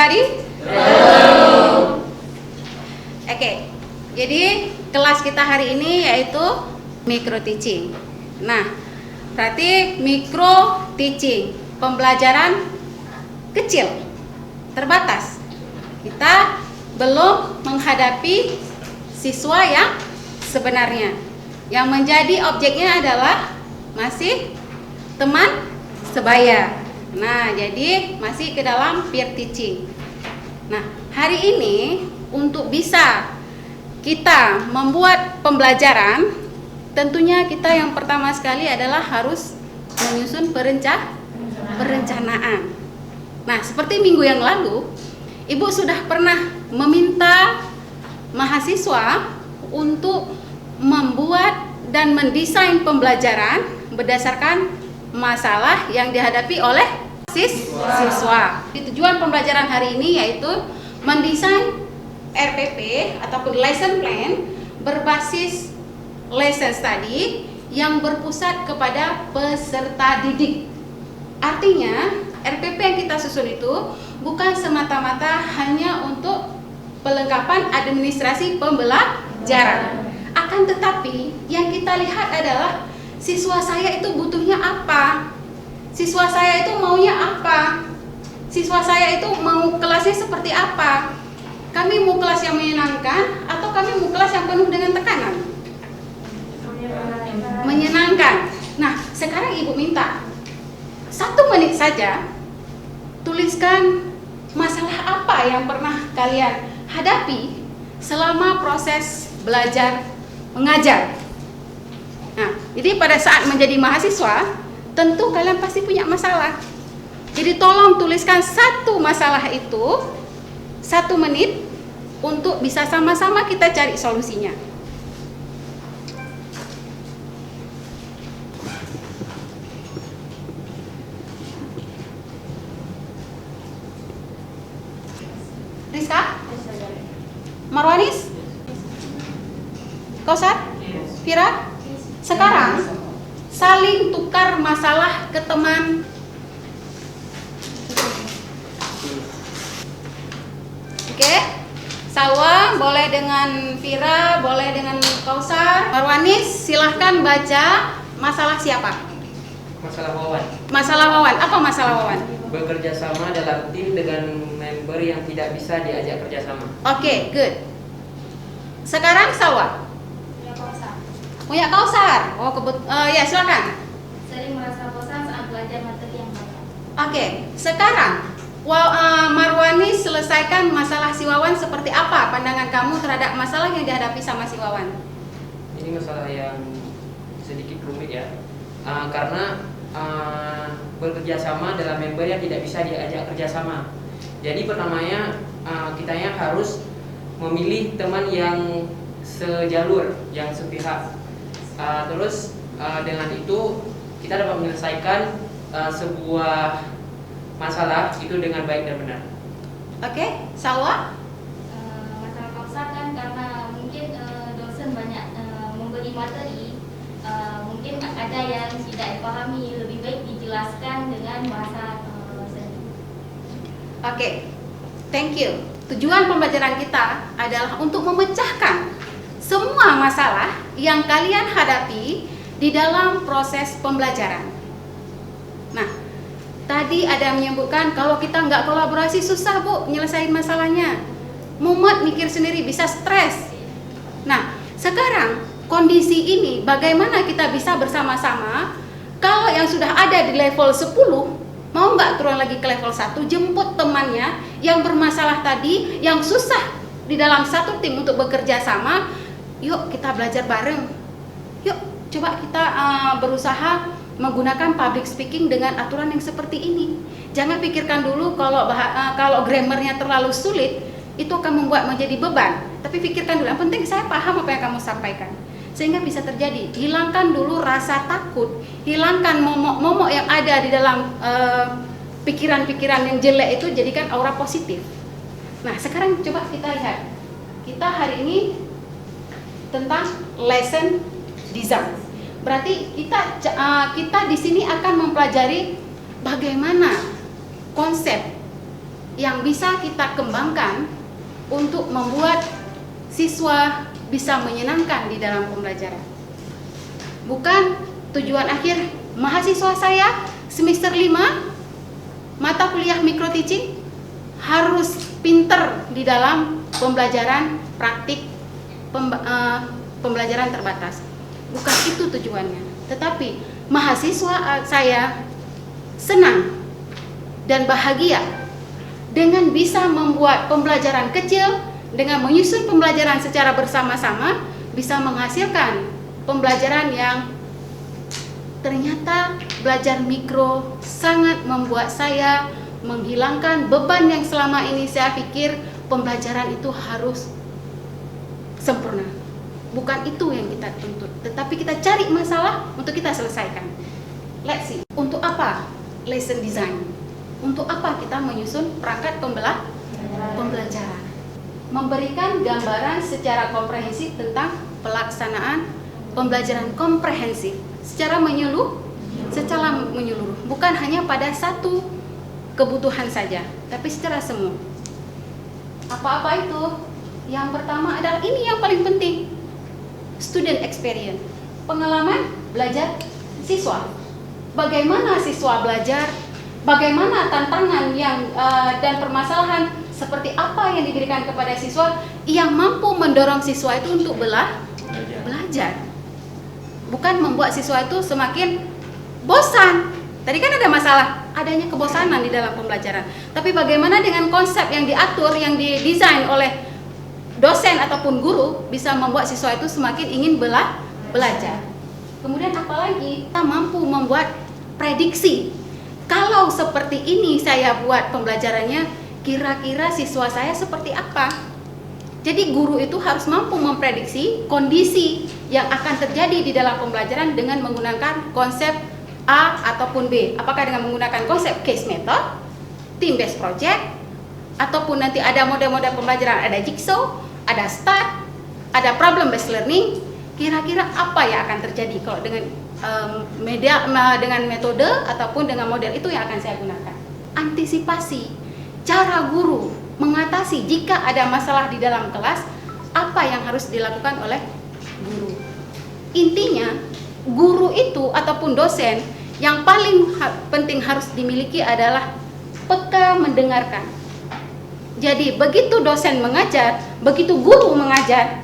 everybody? Hello. Oke, jadi kelas kita hari ini yaitu micro teaching. Nah, berarti micro teaching, pembelajaran kecil, terbatas. Kita belum menghadapi siswa yang sebenarnya. Yang menjadi objeknya adalah masih teman sebaya. Nah, jadi masih ke dalam peer teaching. Nah, hari ini untuk bisa kita membuat pembelajaran, tentunya kita yang pertama sekali adalah harus menyusun perencanaan. Nah, seperti minggu yang lalu, Ibu sudah pernah meminta mahasiswa untuk membuat dan mendesain pembelajaran berdasarkan masalah yang dihadapi oleh siswa. Tujuan pembelajaran hari ini yaitu mendesain RPP ataupun lesson plan berbasis lesson study yang berpusat kepada peserta didik. Artinya RPP yang kita susun itu bukan semata-mata hanya untuk pelengkapan administrasi pembelajaran. Akan tetapi yang kita lihat adalah siswa saya itu butuhnya apa? Siswa saya itu maunya apa? Siswa saya itu mau kelasnya seperti apa? Kami mau kelas yang menyenangkan atau kami mau kelas yang penuh dengan tekanan? Menyenangkan. Nah, sekarang Ibu minta 1 menit saja tuliskan masalah apa yang pernah kalian hadapi selama proses belajar mengajar. Nah, jadi pada saat menjadi mahasiswa, tentu kalian pasti punya masalah. Jadi tolong tuliskan 1 masalah itu 1 menit untuk bisa sama-sama kita cari solusinya. Rizka? Marwanis? Kausar? Fira? Sekarang saling tukar masalah ke teman. Oke? Salwa boleh dengan Fira, boleh dengan Kausar. Marwanis, silahkan baca masalah siapa? Masalah Wawan. Masalah Wawan. Apa masalah Wawan? Bekerja sama dalam tim dengan member yang tidak bisa diajak kerjasama. Oke, good. Sekarang Salwa. Punya Kausar. Oh, ya silakan. Sering merasa bosan saat belajar materi yang banyak. Oke, sekarang Marwani selesaikan masalah si Wawan seperti apa pandangan kamu terhadap masalah yang dihadapi sama si Wawan? Ini masalah yang sedikit rumit ya, karena bekerja sama dalam member yang tidak bisa diajak kerjasama. Jadi pertamanya kitanya harus memilih teman yang sejalur, yang sepihak. Terus dengan itu kita dapat menyelesaikan sebuah masalah itu dengan baik dan benar. Oke, Salwa? Masalah Kausar kan karena mungkin dosen banyak memberi materi, mungkin ada yang tidak dipahami, lebih baik dijelaskan dengan bahasa sendiri. Oke, thank you. Tujuan pembelajaran kita adalah untuk memecahkan semua masalah yang kalian hadapi di dalam proses pembelajaran. Nah, tadi ada yang menyebutkan kalau kita nggak kolaborasi susah Bu nyelesain masalahnya. Mumet mikir sendiri, bisa stres. Nah, sekarang kondisi ini bagaimana kita bisa bersama-sama? Kalau yang sudah ada di level 10, mau nggak turun lagi ke level 1, jemput temannya yang bermasalah tadi, yang susah di dalam satu tim untuk bekerja sama. Yuk kita belajar bareng. Yuk coba kita berusaha menggunakan public speaking dengan aturan yang seperti ini. Jangan pikirkan dulu kalau grammarnya terlalu sulit, itu akan membuat menjadi beban. Tapi pikirkan dulu, yang penting saya paham apa yang kamu sampaikan. Sehingga bisa terjadi. Hilangkan dulu rasa takut, hilangkan momok-momok yang ada di dalam pikiran-pikiran yang jelek itu, jadikan aura positif. Nah, sekarang coba kita lihat. Kita hari ini tentang lesson design. Berarti kita di sini akan mempelajari bagaimana konsep yang bisa kita kembangkan untuk membuat siswa bisa menyenangkan di dalam pembelajaran. Bukan tujuan akhir mahasiswa saya semester 5 mata kuliah micro teaching harus pinter di dalam pembelajaran praktik pembelajaran terbatas. Bukan itu tujuannya. Tetapi mahasiswa saya senang dan bahagia dengan bisa membuat pembelajaran kecil, dengan menyusun pembelajaran secara bersama-sama, bisa menghasilkan pembelajaran yang ternyata belajar mikro sangat membuat saya menghilangkan beban yang selama ini saya pikir pembelajaran itu harus sempurna. Bukan itu yang kita tuntut, tetapi kita cari masalah untuk kita selesaikan. Let's see, untuk apa lesson design? Untuk apa kita menyusun perangkat pembelajaran? Memberikan gambaran secara komprehensif tentang pelaksanaan pembelajaran komprehensif secara menyeluruh, bukan hanya pada satu kebutuhan saja, tapi secara semua. Apa-apa itu? Yang pertama adalah ini yang paling penting, student experience, pengalaman belajar siswa. Bagaimana siswa belajar? Bagaimana tantangan yang dan permasalahan seperti apa yang diberikan kepada siswa yang mampu mendorong siswa itu untuk belajar. Bukan membuat siswa itu semakin bosan. Tadi kan ada masalah adanya kebosanan di dalam pembelajaran. Tapi bagaimana dengan konsep yang diatur, yang didesain oleh dosen ataupun guru bisa membuat siswa itu semakin ingin belajar. Kemudian apalagi kita mampu membuat prediksi. Kalau seperti ini saya buat pembelajarannya, kira-kira siswa saya seperti apa? Jadi guru itu harus mampu memprediksi kondisi yang akan terjadi di dalam pembelajaran dengan menggunakan konsep A ataupun B. Apakah dengan menggunakan konsep case method, team based project, ataupun nanti ada model-model pembelajaran, ada jigsaw, ada STAR, ada problem based learning. Kira-kira apa yang akan terjadi kalau dengan dengan metode ataupun dengan model itu yang akan saya gunakan. Antisipasi, cara guru mengatasi jika ada masalah di dalam kelas, apa yang harus dilakukan oleh guru. Intinya, guru itu ataupun dosen yang paling penting harus dimiliki adalah peka mendengarkan. Jadi begitu dosen mengajar, begitu guru mengajar,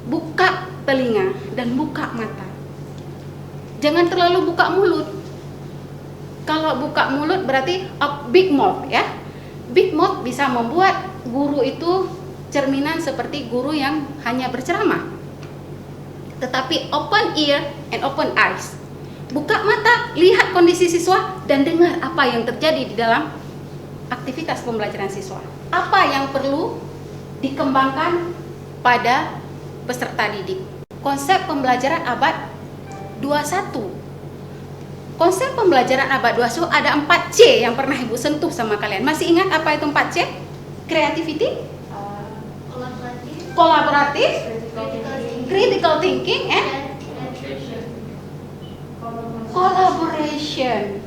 buka telinga dan buka mata. Jangan terlalu buka mulut. Kalau buka mulut berarti big mouth ya. Big mouth bisa membuat guru itu cerminan seperti guru yang hanya berceramah. Tetapi open ear and open eyes. Buka mata, lihat kondisi siswa dan dengar apa yang terjadi di dalam aktivitas pembelajaran siswa. Apa yang perlu dikembangkan pada peserta didik. Konsep pembelajaran abad 21. Konsep pembelajaran abad 21 ada 4C yang pernah Ibu sentuh sama kalian. Masih ingat apa itu 4C? Creativity, kolaboratif, critical thinking, and collaboration.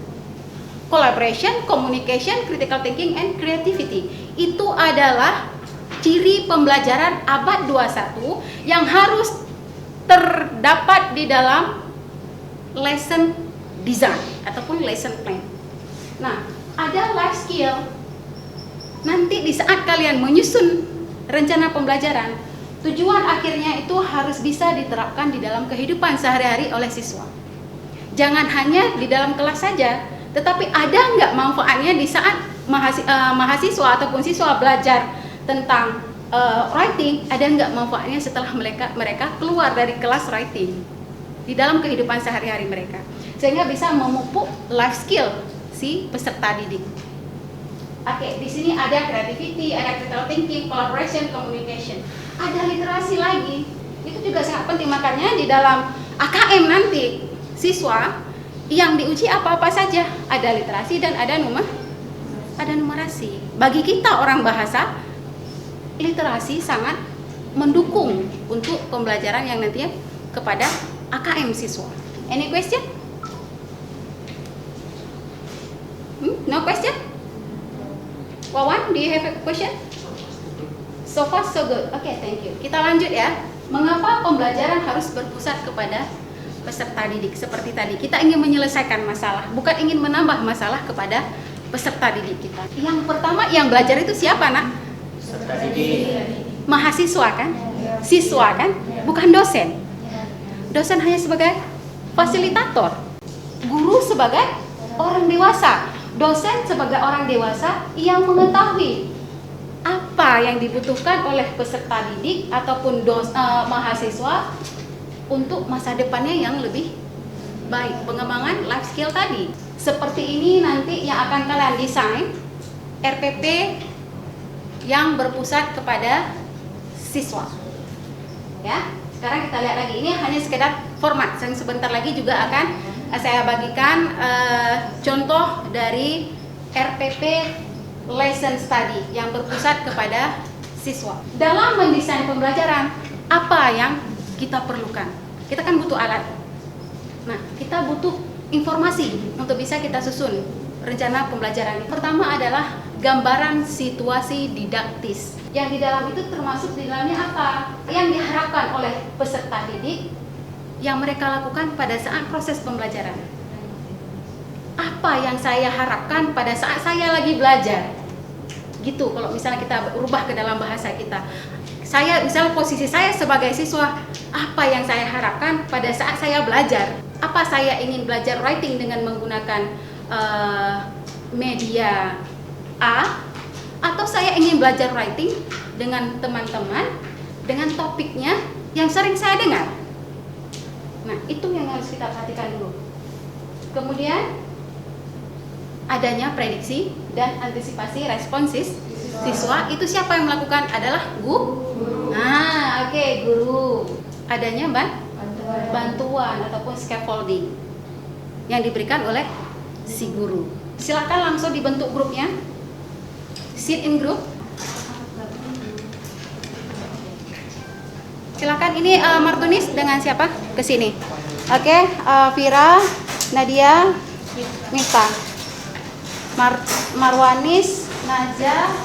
Collaboration, communication, critical thinking, and creativity. Itu adalah ciri pembelajaran abad 21 yang harus terdapat di dalam lesson design ataupun lesson plan. Nah, ada life skill. Nanti di saat kalian menyusun rencana pembelajaran, tujuan akhirnya itu harus bisa diterapkan di dalam kehidupan sehari-hari oleh siswa. Jangan hanya di dalam kelas saja, tetapi ada nggak manfaatnya di saat mahasiswa ataupun siswa belajar tentang writing, ada nggak manfaatnya setelah mereka keluar dari kelas writing di dalam kehidupan sehari-hari mereka, sehingga bisa memupuk life skill si peserta didik. Oke, di sini ada creativity, ada critical thinking, collaboration, communication. Ada literasi lagi, itu juga sangat penting. Makanya di dalam AKM nanti siswa yang diuji apa-apa saja, ada literasi dan ada numerasi. Bagi kita orang bahasa, literasi sangat mendukung untuk pembelajaran yang nantinya kepada AKM siswa. Any question? No question? Wawan, do you have a question? So far so good. Oke, thank you. Kita lanjut ya. Mengapa pembelajaran harus berpusat kepada peserta didik? Seperti tadi, kita ingin menyelesaikan masalah, bukan ingin menambah masalah kepada peserta didik kita. Yang pertama, yang belajar itu siapa, Nak? Peserta didik. Mahasiswa kan? Siswa kan? Bukan dosen. Dosen hanya sebagai fasilitator. Guru sebagai orang dewasa. Dosen sebagai orang dewasa yang mengetahui apa yang dibutuhkan oleh peserta didik ataupun mahasiswa untuk masa depannya yang lebih baik, pengembangan life skill tadi. Seperti ini nanti yang akan kalian desain RPP yang berpusat kepada siswa. Ya, sekarang kita lihat lagi, ini hanya sekedar format. Yang sebentar lagi juga akan saya bagikan contoh dari RPP lesson study yang berpusat kepada siswa. Dalam mendesain pembelajaran, apa yang kita perlukan? Kita kan butuh alat. Nah, kita butuh informasi untuk bisa kita susun rencana pembelajaran. Pertama adalah gambaran situasi didaktis. Yang di dalam itu termasuk di dalamnya apa? Yang diharapkan oleh peserta didik yang mereka lakukan pada saat proses pembelajaran. Apa yang saya harapkan pada saat saya lagi belajar? Gitu, kalau misalnya kita ubah ke dalam bahasa kita. Saya, misalnya posisi saya sebagai siswa, apa yang saya harapkan pada saat saya belajar? Apa saya ingin belajar writing dengan menggunakan media A, atau saya ingin belajar writing dengan teman-teman dengan topiknya yang sering saya dengar. Nah, itu yang harus kita perhatikan dulu. Kemudian adanya prediksi dan antisipasi responsis siswa. Itu siapa yang melakukan? Adalah guru. Nah, oke, guru. Adanya bantuan ataupun scaffolding yang diberikan oleh si guru. Silakan langsung dibentuk grupnya. Sit in group. Silakan, ini Martunis dengan siapa? Ke sini. Oke, Vira, Nadia, Mita. Marwanis, Naja,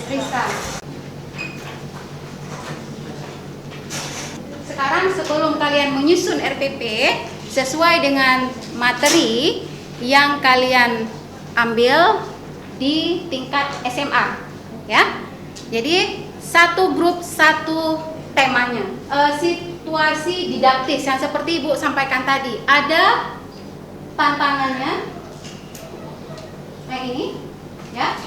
Risa. Sekarang sebelum kalian menyusun RPP sesuai dengan materi yang kalian ambil di tingkat SMA, ya. Jadi satu grup satu temanya. Situasi didaktis yang seperti Ibu sampaikan tadi, ada tantangannya. Yang ini, ya,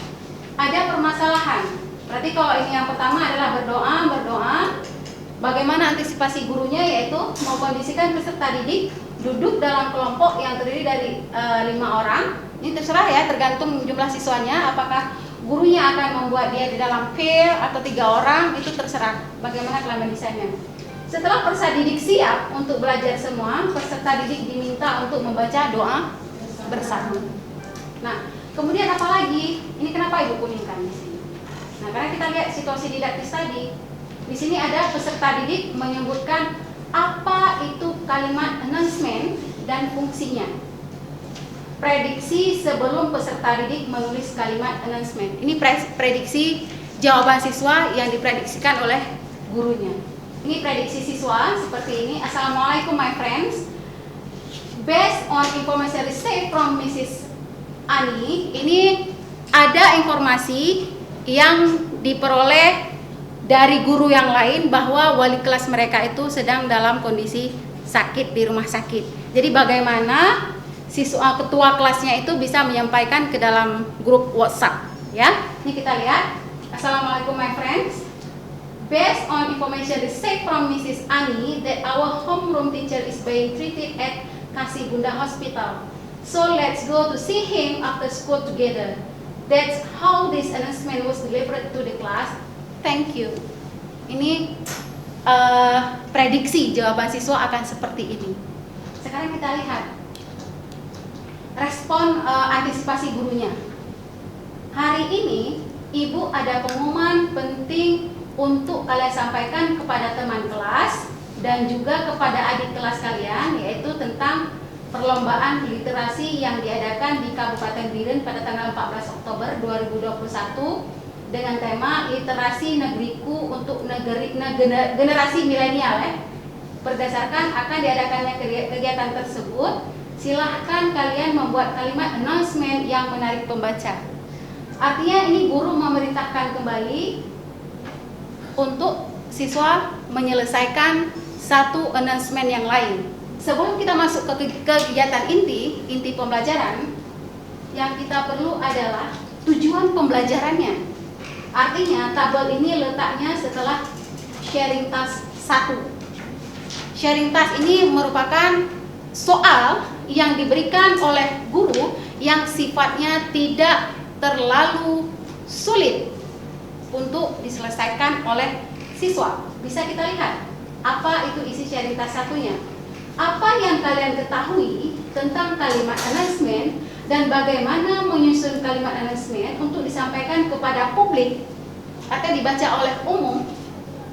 ada permasalahan. Berarti kalau ini yang pertama adalah berdoa. Bagaimana antisipasi gurunya, yaitu mengkondisikan peserta didik duduk dalam kelompok yang terdiri dari 5 orang. Ini terserah ya, tergantung jumlah siswanya. Apakah gurunya akan membuat dia di dalam pair atau 3 orang, itu terserah. Bagaimana kalian mendesainnya. Setelah peserta didik siap untuk belajar semua, peserta didik diminta untuk membaca doa bersama. Nah, kemudian apa lagi? Ini kenapa Ibu kuningkan di sini? Nah, karena kita lihat situasi didaktis tadi. Di sini ada peserta didik menyebutkan apa itu kalimat announcement dan fungsinya. Prediksi sebelum peserta didik menulis kalimat announcement. Ini prediksi jawaban siswa yang diprediksikan oleh gurunya. Ini prediksi siswa seperti ini. Assalamualaikum my friends. Based on information received from Mrs. Ani, ini ada informasi yang diperoleh dari guru yang lain bahwa wali kelas mereka itu sedang dalam kondisi sakit di rumah sakit. Jadi bagaimana siswa ketua kelasnya itu bisa menyampaikan ke dalam grup WhatsApp, ya. Ini kita lihat. Assalamualaikum my friends. Based on information received from Mrs. Ani that our homeroom teacher is being treated at Kasih Bunda Hospital. So let's go to see him after school together. That's how this announcement was delivered to the class. Thank you. Ini prediksi jawaban siswa akan seperti ini. Sekarang kita lihat respon antisipasi gurunya. Hari ini Ibu ada pengumuman penting untuk kalian sampaikan kepada teman kelas dan juga kepada adik kelas kalian, yaitu tentang perlombaan literasi yang diadakan di Kabupaten Biren pada tanggal 14 Oktober 2021 dengan tema Literasi Negeriku untuk Generasi Milenial. Berdasarkan akan diadakannya kegiatan tersebut, silahkan kalian membuat kalimat announcement yang menarik pembaca. Artinya ini guru memerintahkan kembali untuk siswa menyelesaikan satu announcement yang lain. Sebelum kita masuk ke kegiatan inti pembelajaran, yang kita perlu adalah tujuan pembelajarannya. Artinya tabel ini letaknya setelah sharing task 1. Sharing task ini merupakan soal yang diberikan oleh guru yang sifatnya tidak terlalu sulit untuk diselesaikan oleh siswa. Bisa kita lihat apa itu isi sharing task satunya. Apa yang kalian ketahui tentang kalimat announcement dan bagaimana menyusun kalimat announcement untuk disampaikan kepada publik atau dibaca oleh umum,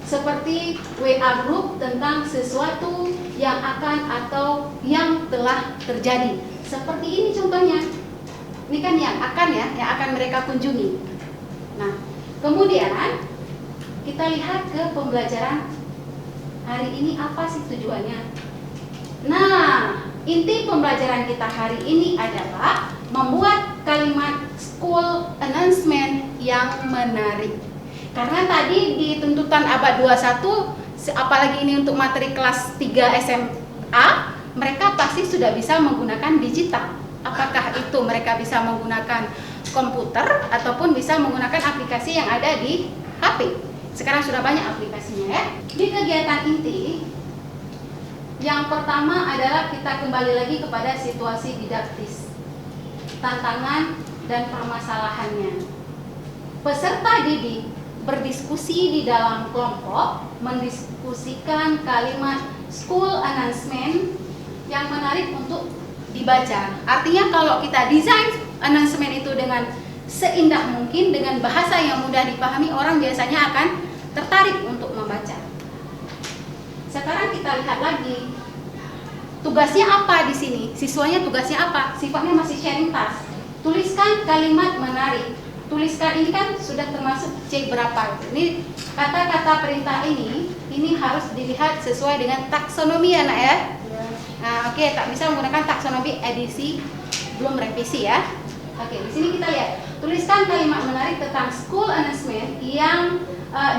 seperti WA group tentang sesuatu yang akan atau yang telah terjadi. Seperti ini contohnya. Ini kan yang akan ya, yang akan mereka kunjungi. Nah, kemudian kita lihat ke pembelajaran hari ini, apa sih tujuannya? Nah, inti pembelajaran kita hari ini adalah membuat kalimat school announcement yang menarik. Karena tadi di tuntutan abad 21, apalagi ini untuk materi kelas 3 SMA, mereka pasti sudah bisa menggunakan digital. Apakah itu mereka bisa menggunakan komputer ataupun bisa menggunakan aplikasi yang ada di HP. Sekarang sudah banyak aplikasinya ya. Di kegiatan inti, yang pertama adalah kita kembali lagi kepada situasi didaktis, tantangan dan permasalahannya. Peserta didik berdiskusi di dalam kelompok, mendiskusikan kalimat school announcement yang menarik untuk dibaca. Artinya kalau kita desain announcement itu dengan seindah mungkin, dengan bahasa yang mudah dipahami, orang biasanya akan tertarik untuk membaca. Sekarang kita lihat lagi, tugasnya apa di sini? Siswanya tugasnya apa? Sifatnya masih sharing task. Tuliskan kalimat menarik. Tuliskan ini kan sudah termasuk C berapa. Ini kata-kata perintah ini harus dilihat sesuai dengan taksonomi ya nak ya. Nah, oke, tak bisa menggunakan taksonomi edisi belum revisi ya. Oke, di sini kita lihat. Tuliskan kalimat menarik tentang school announcement yang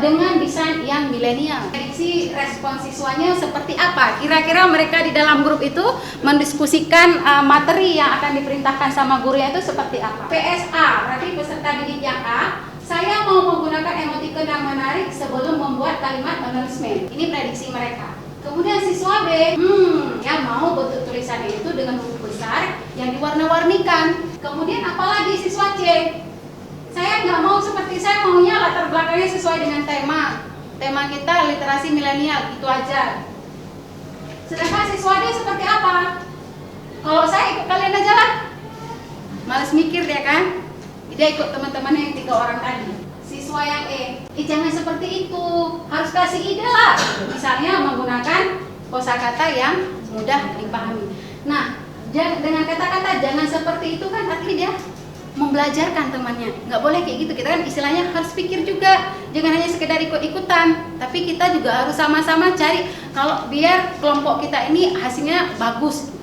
dengan desain yang milenial. Prediksi respon siswanya seperti apa? Kira-kira mereka di dalam grup itu mendiskusikan materi yang akan diperintahkan sama gurunya itu seperti apa? PSA, berarti peserta didik yang A, saya mau menggunakan emoticon yang menarik sebelum membuat kalimat announcement. Ini prediksi mereka. Kemudian siswa B, yang mau bentuk tulisannya itu dengan huruf besar yang diwarna-warnikan. Kemudian apalagi siswa C? Saya nggak mau seperti, saya maunya latar belakangnya sesuai dengan tema. Tema kita literasi milenial, itu aja. Sedangkan siswa D seperti apa? Kalau saya ikut kalian aja lah. Males mikir dia kan? Dia ikut teman-temannya yang 3 orang tadi. Siswa yang E, jangan seperti itu. Harus kasih ide lah. Misalnya menggunakan kosakata yang mudah dipahami. Nah, dengan kata-kata jangan seperti itu kan artinya dia membelajarkan temannya. Nggak boleh kayak gitu, kita kan istilahnya harus pikir juga, jangan hanya sekedar ikut-ikutan, tapi kita juga harus sama-sama cari kalau biar kelompok kita ini hasilnya bagus.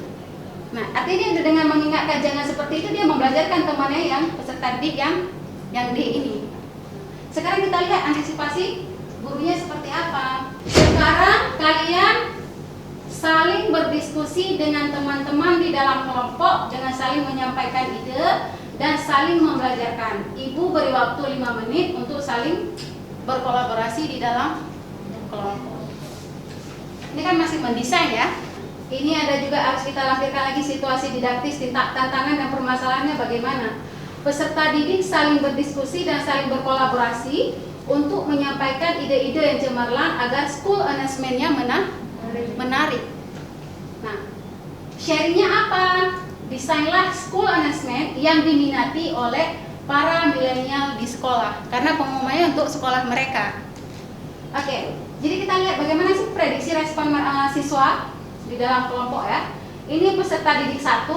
Nah, artinya dia dengan mengingatkan jangan seperti itu, dia membelajarkan temannya yang peserta didik yang D ini. Sekarang kita lihat antisipasi gurunya seperti apa. Sekarang kalian saling berdiskusi dengan teman-teman di dalam kelompok dengan saling menyampaikan ide dan saling membelajarkan. Ibu beri waktu 5 menit untuk saling berkolaborasi di dalam kelompok. Ini kan masih mendesain ya. Ini ada juga harus kita lampirkan lagi situasi didaktis, tantangan dan permasalahannya bagaimana. Peserta didik saling berdiskusi dan saling berkolaborasi untuk menyampaikan ide-ide yang cemerlang agar school announcement-nya menarik. Nah, sharingnya apa? Desainlah school announcement yang diminati oleh para milenial di sekolah karena pengumumannya untuk sekolah mereka. Oke, jadi kita lihat bagaimana sih prediksi respon siswa di dalam kelompok ya. ini peserta didik 1,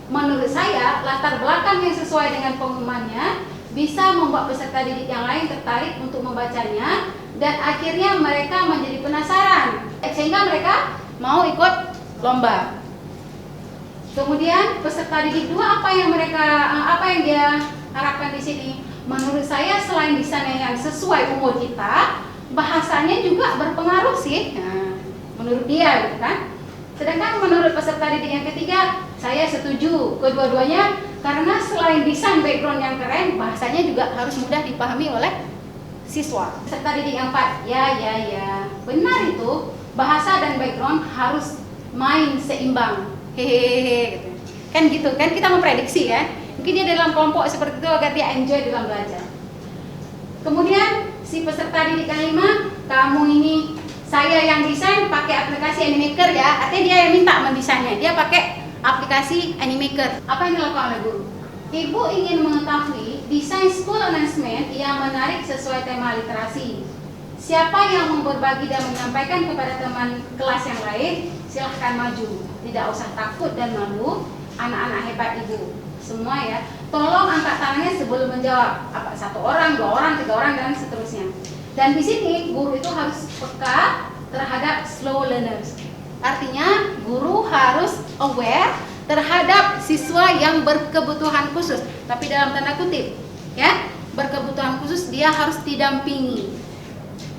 menurut saya latar belakang yang sesuai dengan pengumumannya bisa membuat peserta didik yang lain tertarik untuk membacanya dan akhirnya mereka menjadi penasaran sehingga mereka mau ikut lomba. Kemudian peserta didik 2 apa yang dia harapkan di sini? Menurut saya selain desainnya yang sesuai umur kita, bahasanya juga berpengaruh sih. Nah, menurut dia gitu kan. Sedangkan menurut peserta didik yang ketiga, saya setuju kedua-duanya karena selain desain background yang keren, bahasanya juga harus mudah dipahami oleh siswa. Peserta didik yang 4, ya, benar itu, bahasa dan background harus main seimbang. Hehehe gitu. Kan gitu kan kita memprediksi ya. Mungkin dia dalam kelompok seperti itu agar dia enjoy dalam belajar. Kemudian si peserta didik yang 5, kamu ini saya yang desain pakai aplikasi Animaker ya. Artinya dia yang minta mendesainnya. Dia pakai aplikasi Animaker. Apa yang dilakukan oleh guru? Ibu ingin mengetahui desain school announcement yang menarik sesuai tema literasi. Siapa yang mau berbagi dan menyampaikan kepada teman kelas yang lain, silahkan maju. Tidak usah takut dan malu, anak-anak hebat ibu. Semua ya, tolong angkat tangannya sebelum menjawab. Apa 1 orang, 2 orang, 3 orang dan seterusnya. Dan di sini guru itu harus peka terhadap slow learners. Artinya guru harus aware terhadap siswa yang berkebutuhan khusus. Tapi dalam tanda kutip, ya, berkebutuhan khusus dia harus didampingi.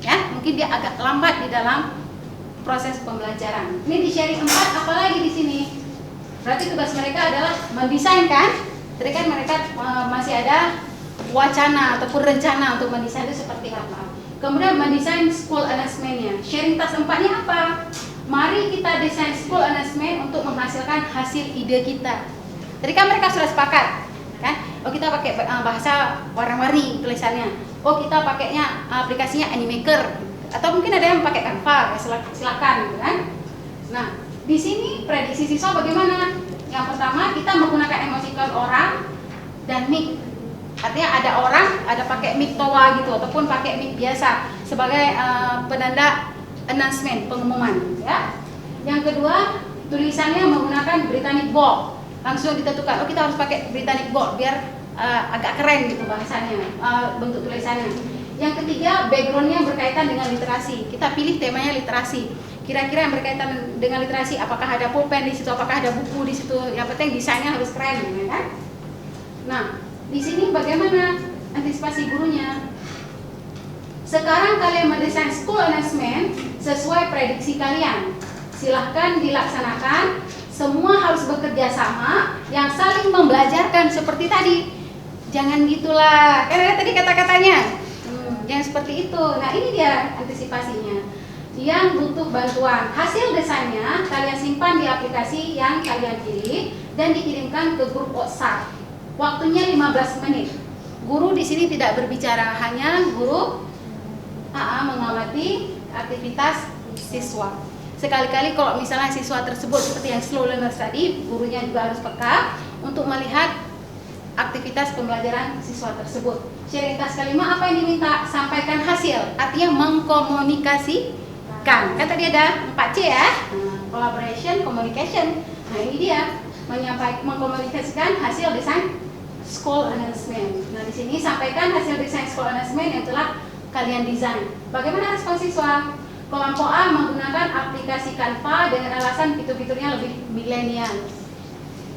Ya, mungkin dia agak lambat di dalam proses pembelajaran. Ini di sharing 4, apalagi di sini. Berarti tugas mereka adalah mendesain kan? Tadi kan mereka masih ada wacana ataupun rencana untuk mendesain itu seperti apa. Kemudian mendesain school announcement-nya. Sharing task 4-nya apa? Mari kita desain school announcement untuk menghasilkan hasil ide kita. Tadi kan mereka sudah sepakat, kan? Oh kita pakai bahasa warna-warni tulisannya. Oh kita pakainya aplikasinya Animaker. Atau mungkin ada yang pakai Canva, ya silakan, gitu kan? Nah, di sini prediksi siswa bagaimana? Yang pertama kita menggunakan emoticon orang dan mic. Artinya ada orang, ada pakai mic toa gitu ataupun pakai mic biasa sebagai penanda announcement, pengumuman, ya. Yang kedua, tulisannya menggunakan Britannic bold. Langsung ditentukan, oh kita harus pakai Britannic bold biar agak keren gitu bahasanya, bentuk tulisannya. Yang ketiga, backgroundnya berkaitan dengan literasi. Kita pilih temanya literasi. Kira-kira yang berkaitan dengan literasi, apakah ada pulpen di situ, apakah ada buku di situ. Yang penting desainnya harus keren, ya kan? Nah, di sini bagaimana antisipasi gurunya? Sekarang kalian mendesain school announcement sesuai prediksi kalian. Silahkan dilaksanakan. Semua harus bekerja sama, yang saling membelajarkan seperti tadi. Jangan gitulah. Kan ada tadi kata-katanya. Yang seperti itu. Nah ini dia antisipasinya. Yang butuh bantuan, hasil desainnya kalian simpan di aplikasi yang kalian pilih dan dikirimkan ke grup WhatsApp. Waktunya 15 menit. Guru di sini tidak berbicara, hanya guru mengamati aktivitas siswa. Sekali-kali kalau misalnya siswa tersebut seperti yang slow learners tadi, gurunya juga harus peka untuk melihat aktivitas pembelajaran siswa tersebut. Sharing task kelima, apa yang diminta? Sampaikan hasil, artinya mengkomunikasikan. Kan tadi ada 4C ya, collaboration, communication. Nah ini dia, mengkomunikasikan hasil desain school announcement. Nah di sini sampaikan hasil desain school announcement yang telah kalian desain. Bagaimana respon siswa? Kelompok A menggunakan aplikasi Canva dengan alasan fitur-fiturnya lebih milenial.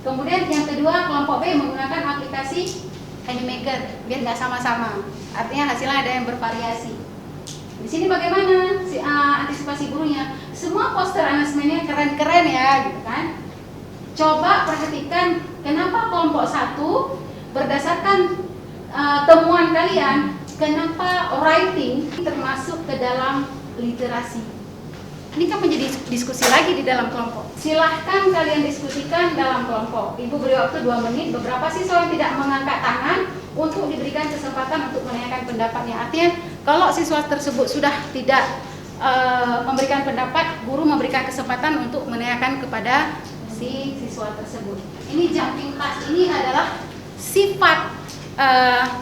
Kemudian yang kedua, kelompok B menggunakan aplikasi Animaker biar nggak sama-sama. Artinya hasilnya ada yang bervariasi. Di sini bagaimana antisipasi gurunya? Semua poster announcement-nya keren-keren ya, gitu kan? Coba perhatikan kenapa kelompok 1 berdasarkan temuan kalian, kenapa writing termasuk ke dalam literasi. Ini kan menjadi diskusi lagi di dalam kelompok. Silahkan kalian diskusikan dalam kelompok. Ibu beri waktu 2 menit. Beberapa siswa yang tidak mengangkat tangan untuk diberikan kesempatan untuk menanyakan pendapatnya. Artinya kalau siswa tersebut sudah tidak memberikan pendapat, guru memberikan kesempatan untuk menanyakan kepada si siswa tersebut. Ini jumping task ini adalah sifat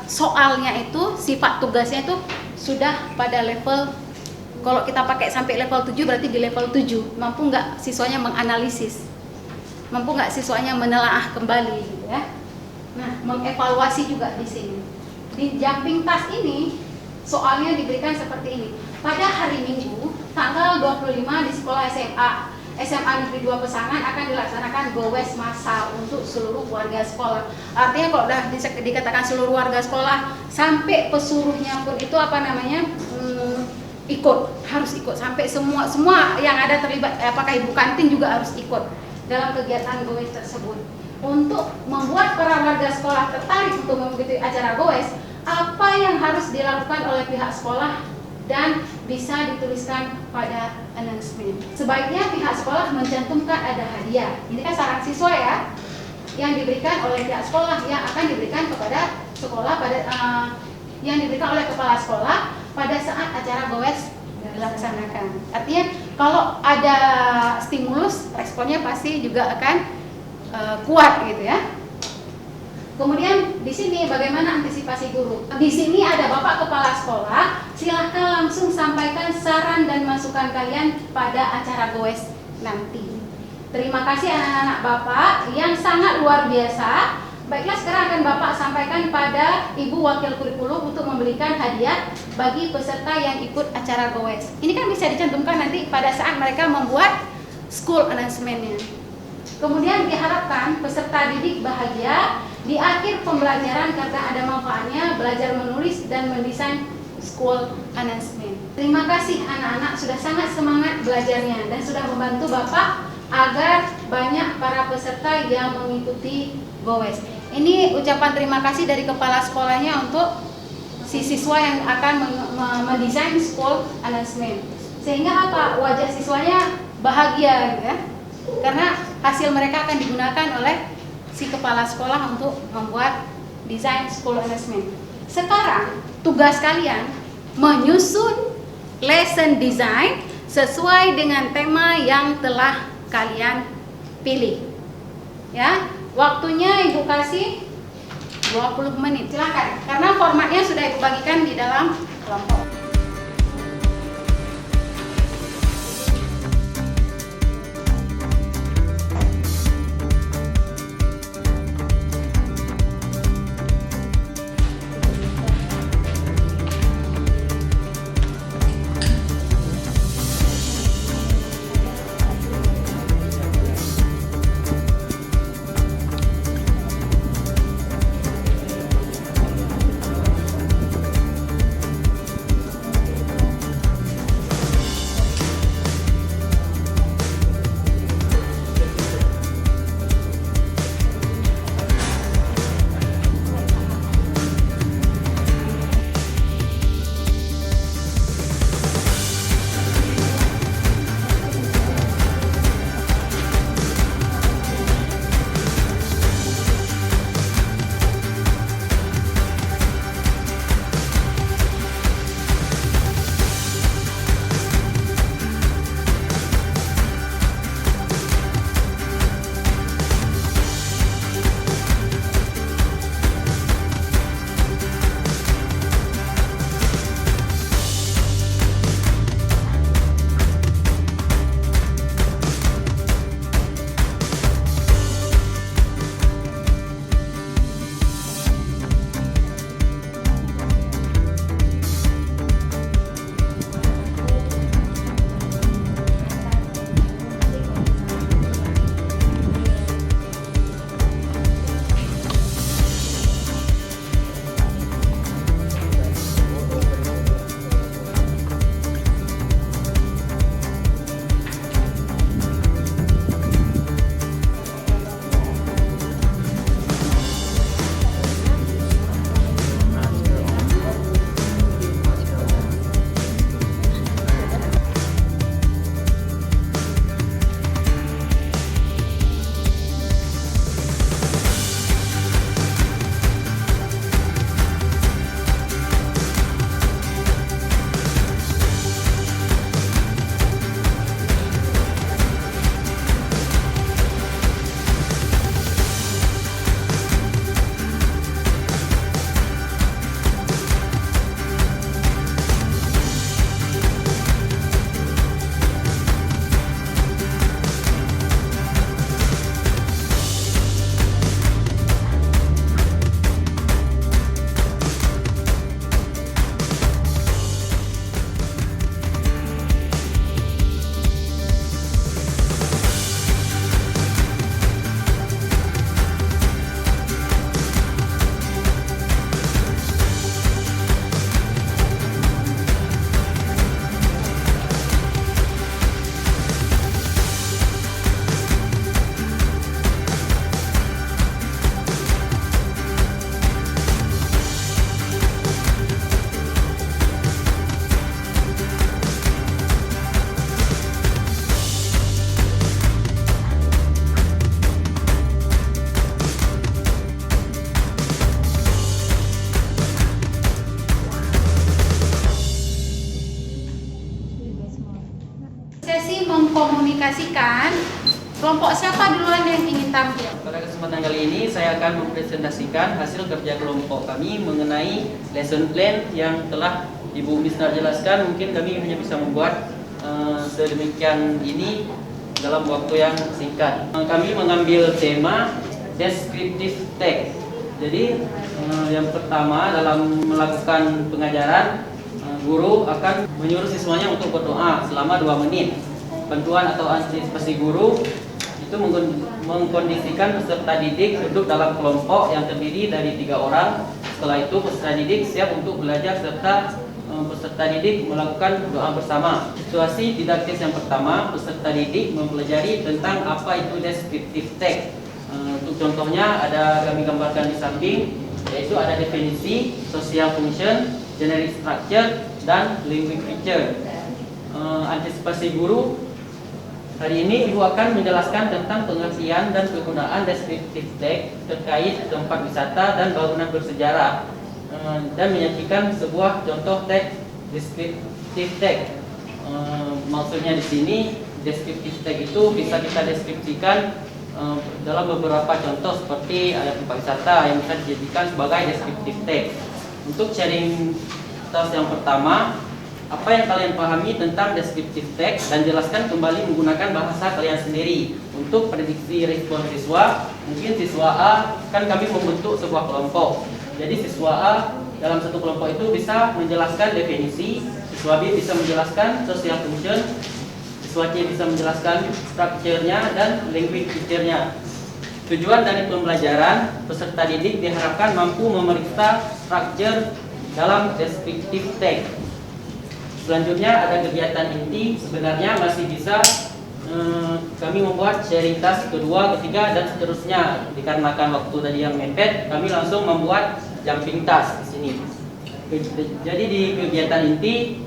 soalnya itu, sifat tugasnya itu sudah pada level. Kalau kita pakai sampai level 7 berarti di level 7 mampu nggak siswanya menganalisis. mampu nggak siswanya menelaah kembali gitu ya. Nah, mengevaluasi juga di sini. Di jumping task ini soalnya diberikan seperti ini. Pada hari Minggu tanggal 25 di sekolah SMA Negeri 2 Pesangan akan dilaksanakan gowes massal untuk seluruh warga sekolah. Artinya kalau udah dikatakan seluruh warga sekolah, sampai pesuruhnya pun itu ikut, harus ikut, sampai semua yang ada terlibat, apakah ibu kantin juga harus ikut dalam kegiatan gowes tersebut. Untuk membuat para warga sekolah tertarik untuk mengikuti acara gowes, apa yang harus dilakukan oleh pihak sekolah dan bisa dituliskan pada announcement. Sebaiknya pihak sekolah mencantumkan ada hadiah. Ini kan saran siswa ya, yang diberikan oleh pihak sekolah, yang akan diberikan kepada sekolah yang diberikan oleh kepala sekolah pada saat acara gowes dilaksanakan. Artinya kalau ada stimulus, responnya pasti juga akan kuat gitu ya. Kemudian di sini bagaimana antisipasi guru? Di sini ada Bapak Kepala Sekolah, silahkan langsung sampaikan saran dan masukan kalian pada acara gowes nanti. Terima kasih anak-anak Bapak yang sangat luar biasa. Baiklah, sekarang akan Bapak sampaikan pada Ibu Wakil Kurikulum untuk memberikan hadiah bagi peserta yang ikut acara gowes. Ini kan bisa dicantumkan nanti pada saat mereka membuat school announcement-nya. Kemudian diharapkan peserta didik bahagia di akhir pembelajaran karena ada manfaatnya belajar menulis dan mendesain school announcement. Terima kasih anak-anak sudah sangat semangat belajarnya dan sudah membantu Bapak agar banyak para peserta yang mengikuti gowes. Ini ucapan terima kasih dari kepala sekolahnya untuk si siswa yang akan mendesain school announcement. Sehingga apa? Wajah siswanya bahagia gitu ya. Karena hasil mereka akan digunakan oleh si kepala sekolah untuk membuat desain school announcement. Sekarang tugas kalian menyusun lesson design sesuai dengan tema yang telah kalian pilih. Ya, waktunya Ibu kasih 20 menit. Silakan. Karena formatnya sudah Ibu bagikan di dalam kelompok. mengkomunikasikan. Kelompok siapa duluan yang ingin tampil? Pada kesempatan kali ini saya akan mempresentasikan hasil kerja kelompok kami mengenai lesson plan yang telah Ibu Misnar jelaskan. Mungkin kami hanya bisa membuat sedemikian ini dalam waktu yang singkat. Kami mengambil tema descriptive text. Jadi yang pertama dalam melakukan pengajaran, guru akan menyuruh siswanya untuk berdoa selama 2 menit. Bantuan atau antisipasi guru itu mengkondisikan peserta didik duduk dalam kelompok yang terdiri dari 3 orang. Setelah itu peserta didik siap untuk belajar serta peserta didik melakukan doa bersama. Situasi didaktis yang pertama, peserta didik mempelajari tentang apa itu descriptive text. Untuk contohnya ada kami gambarkan di samping, yaitu ada definisi, social function, generic structure, dan linguistic feature. Antisipasi guru, hari ini Ibu akan menjelaskan tentang pengertian dan penggunaan descriptive text terkait tempat wisata dan bangunan bersejarah, dan menyajikan sebuah contoh teks descriptive text. Maksudnya di sini descriptive text itu bisa kita deskripsikan dalam beberapa contoh seperti ada tempat wisata yang bisa dijadikan sebagai descriptive text. Untuk sharing task yang pertama, apa yang kalian pahami tentang descriptive text dan jelaskan kembali menggunakan bahasa kalian sendiri. Untuk prediksi respon siswa, mungkin siswa A kan kami membentuk sebuah kelompok. Jadi siswa A dalam satu kelompok itu bisa menjelaskan definisi, siswa B bisa menjelaskan social function, siswa C bisa menjelaskan structure-nya dan language feature-nya. Tujuan dari pembelajaran, peserta didik diharapkan mampu memeriksa structure dalam descriptive text. Selanjutnya ada kegiatan inti, sebenarnya masih bisa kami membuat sharing task kedua, ketiga, dan seterusnya. Dikarenakan waktu tadi yang mepet, kami langsung membuat jumping task di sini. Jadi di kegiatan inti,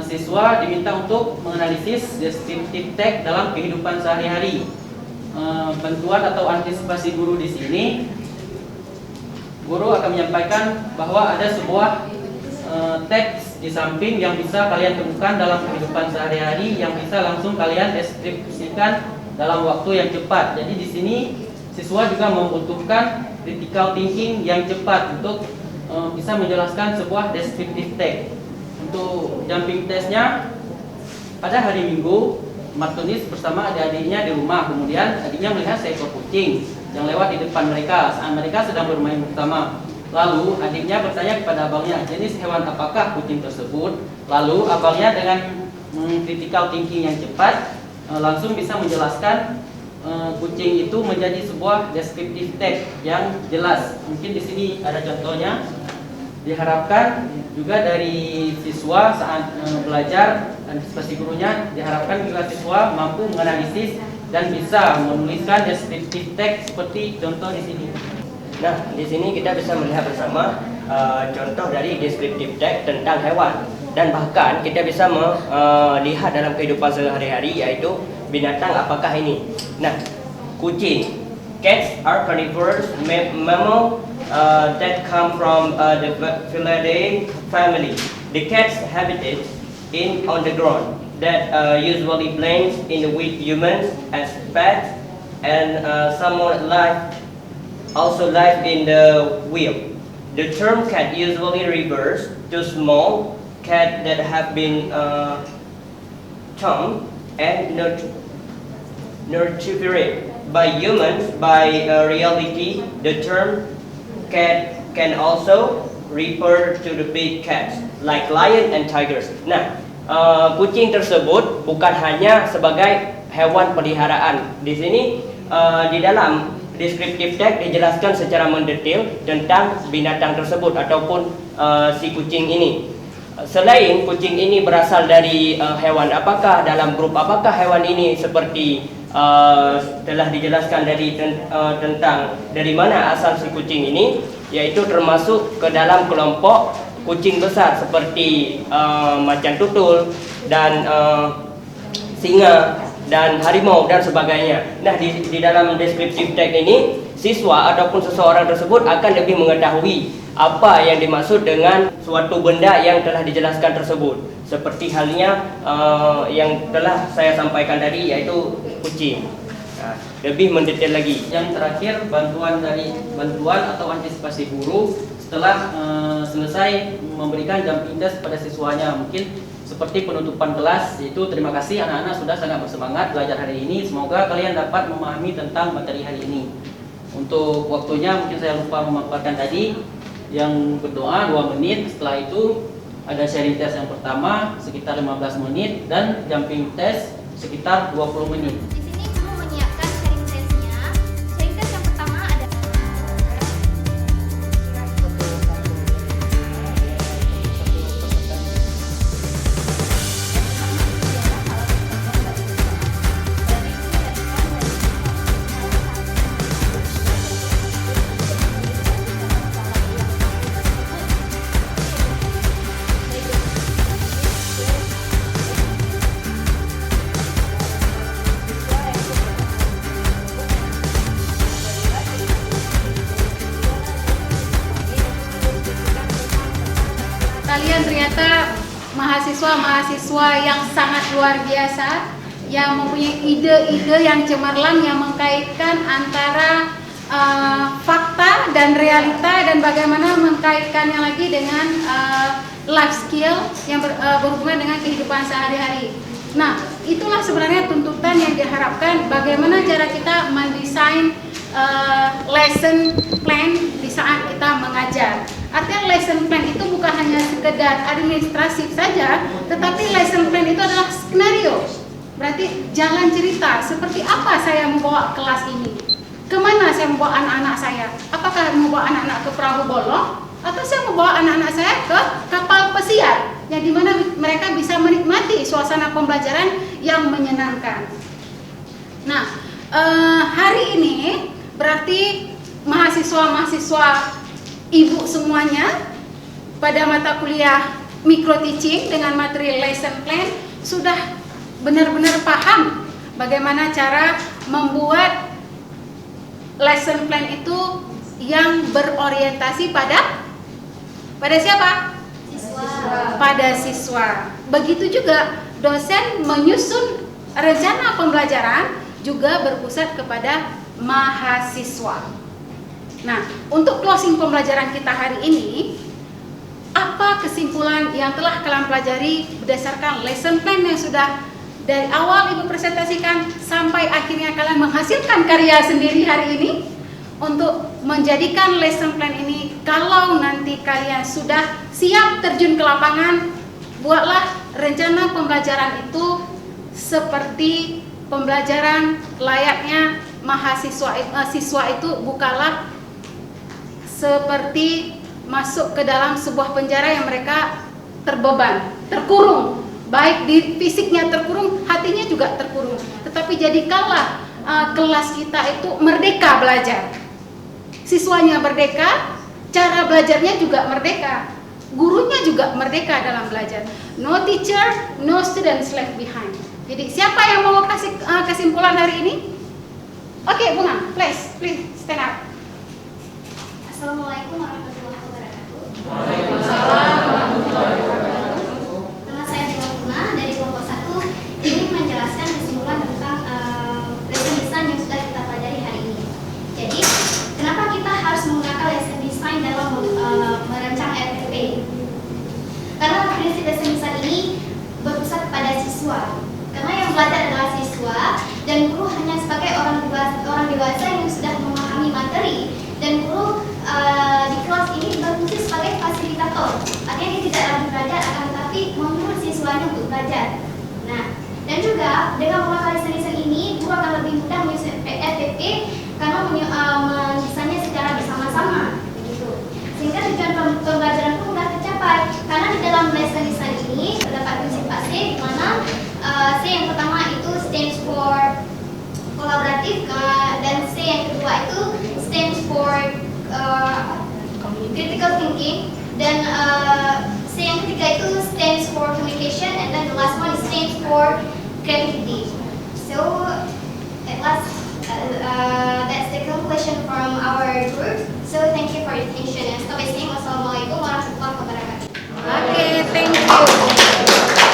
siswa diminta untuk menganalisis descriptive text dalam kehidupan sehari-hari. Bantuan atau antisipasi guru di sini, guru akan menyampaikan bahwa ada sebuah teks di samping yang bisa kalian temukan dalam kehidupan sehari-hari yang bisa langsung kalian deskripsikan dalam waktu yang cepat. Jadi di sini siswa juga membutuhkan critical thinking yang cepat untuk bisa menjelaskan sebuah descriptive text. Untuk jumping testnya, pada hari Minggu Martunis bersama adik-adiknya di rumah. Kemudian adiknya melihat seekor kucing yang lewat di depan mereka saat mereka sedang bermain bersama. Lalu adiknya bertanya kepada abangnya, jenis hewan apakah kucing tersebut? Lalu abangnya dengan critical thinking yang cepat langsung bisa menjelaskan kucing itu menjadi sebuah descriptive text yang jelas. Mungkin di sini ada contohnya. Diharapkan juga dari siswa saat belajar, antisipasi gurunya diharapkan juga siswa mampu menganalisis dan bisa menuliskan descriptive text seperti contoh di sini. Nah, di sini kita bisa melihat bersama contoh dari descriptive text tentang hewan, dan bahkan kita bisa melihat dalam kehidupan sehari-hari, yaitu binatang apakah ini. Nah, kucing, cats are carnivorous mammal that come from the Felidae family. The cat's habitat on the ground that usually blends in with humans as pets, and somewhat also live in the wild. The term cat usually refers to small cat that have been tamed and nurtured by humans. By reality, the term cat can also refer to the big cats like lion and tigers. Nah, kucing tersebut bukan hanya sebagai hewan peliharaan. Di sini di dalam descriptive text dijelaskan secara mendetail tentang binatang tersebut ataupun si kucing ini. Selain kucing ini berasal dari hewan apakah, dalam grup apakah hewan ini, seperti telah dijelaskan tentang dari mana asal si kucing ini, yaitu termasuk ke dalam kelompok kucing besar seperti macan tutul dan singa dan harimau dan sebagainya. Nah, di dalam descriptive text ini, siswa ataupun seseorang tersebut akan lebih mengetahui apa yang dimaksud dengan suatu benda yang telah dijelaskan tersebut. seperti halnya yang telah saya sampaikan tadi, yaitu kucing. Nah, lebih mendetail lagi. Yang terakhir, bantuan atau antisipasi guru setelah selesai memberikan jumping test pada siswanya. Mungkin seperti penutupan kelas, yaitu terima kasih anak-anak sudah sangat bersemangat belajar hari ini. Semoga kalian dapat memahami tentang materi hari ini. Untuk waktunya mungkin saya lupa memaparkan tadi. Yang berdoa 2 menit, setelah itu ada sharing test yang pertama sekitar 15 menit dan jumping test sekitar 20 menit. Di sini guru menyiapkan sharing test-nya. Sharing test yang pertama ada Kalian ternyata mahasiswa-mahasiswa yang sangat luar biasa, yang mempunyai ide-ide yang cemerlang, yang mengkaitkan antara fakta dan realita, dan bagaimana mengkaitkannya lagi dengan life skill yang berhubungan dengan kehidupan sehari-hari. Nah, itulah sebenarnya tuntutan yang diharapkan, bagaimana cara kita mendesain lesson plan di saat kita mengajar. Artinya lesson plan itu bukan hanya sekedar administrasif saja, tetapi lesson plan itu adalah skenario. Berarti jalan cerita, seperti apa saya membawa kelas ini, kemana saya membawa anak-anak saya, apakah membawa anak-anak ke perahu bolong, atau saya membawa anak-anak saya ke kapal pesiar, yang dimana mereka bisa menikmati suasana pembelajaran yang menyenangkan. Nah, hari ini berarti mahasiswa-mahasiswa ibu semuanya pada mata kuliah micro teaching dengan materi lesson plan sudah benar-benar paham bagaimana cara membuat lesson plan itu yang berorientasi pada siapa? siswa. Pada siswa. Begitu juga dosen menyusun rencana pembelajaran juga berpusat kepada mahasiswa. Nah, untuk closing pembelajaran kita hari ini, apa kesimpulan yang telah kalian pelajari berdasarkan lesson plan yang sudah dari awal Ibu presentasikan sampai akhirnya kalian menghasilkan karya sendiri hari ini? Untuk menjadikan lesson plan ini, kalau nanti kalian sudah siap terjun ke lapangan, buatlah rencana pembelajaran itu seperti pembelajaran layaknya siswa itu, bukanlah seperti masuk ke dalam sebuah penjara yang mereka terbeban, terkurung, baik di fisiknya terkurung, hatinya juga terkurung. Tetapi jadikanlah kelas kita itu merdeka belajar, siswanya merdeka, cara belajarnya juga merdeka, gurunya juga merdeka dalam belajar. No teacher, no students left behind. Jadi siapa yang mau kasih kesimpulan hari ini? Oke, Bunga, please stand up. Assalamualaikum warahmatullahi wabarakatuh. Waalaikumsalam warahmatullahi wabarakatuh. Nama saya Dewa Bunga dari kelompok 1 ingin menjelaskan kesimpulan tentang lesson design yang sudah kita pelajari hari ini. Jadi, kenapa kita harus menggunakan lesson design dalam merancang RPP? Karena prinsip lesson design ini berpusat pada siswa. Karena yang belajar adalah siswa dan guru hanya sebagai orang dewasa yang sudah memahami materi, dan guru di kelas ini berfungsi sebagai fasilitator. Artinya dia tidak lagi belajar, akan tetapi menyuruh siswanya untuk belajar. Nah, dan juga dengan menggunakan lesson design ini, guru akan lebih mudah menyusun RPP karena mendesainnya secara bersama-sama, begitu. Sehingga tujuan pembelajaran pun mudah tercapai. Karena di dalam lesson design ini terdapat prinsip C, di mana C yang pertama itu stands for kolaboratif, dan C yang kedua itu stands for critical thinking, dan C yang ketiga itu stands for communication, and then the last one is stands for creativity. So at last, that's the conclusion from our group. So thank you for your attention, and stop by saying wassalamualaikum warahmatullahi wabarakatuh. Oke, thank you.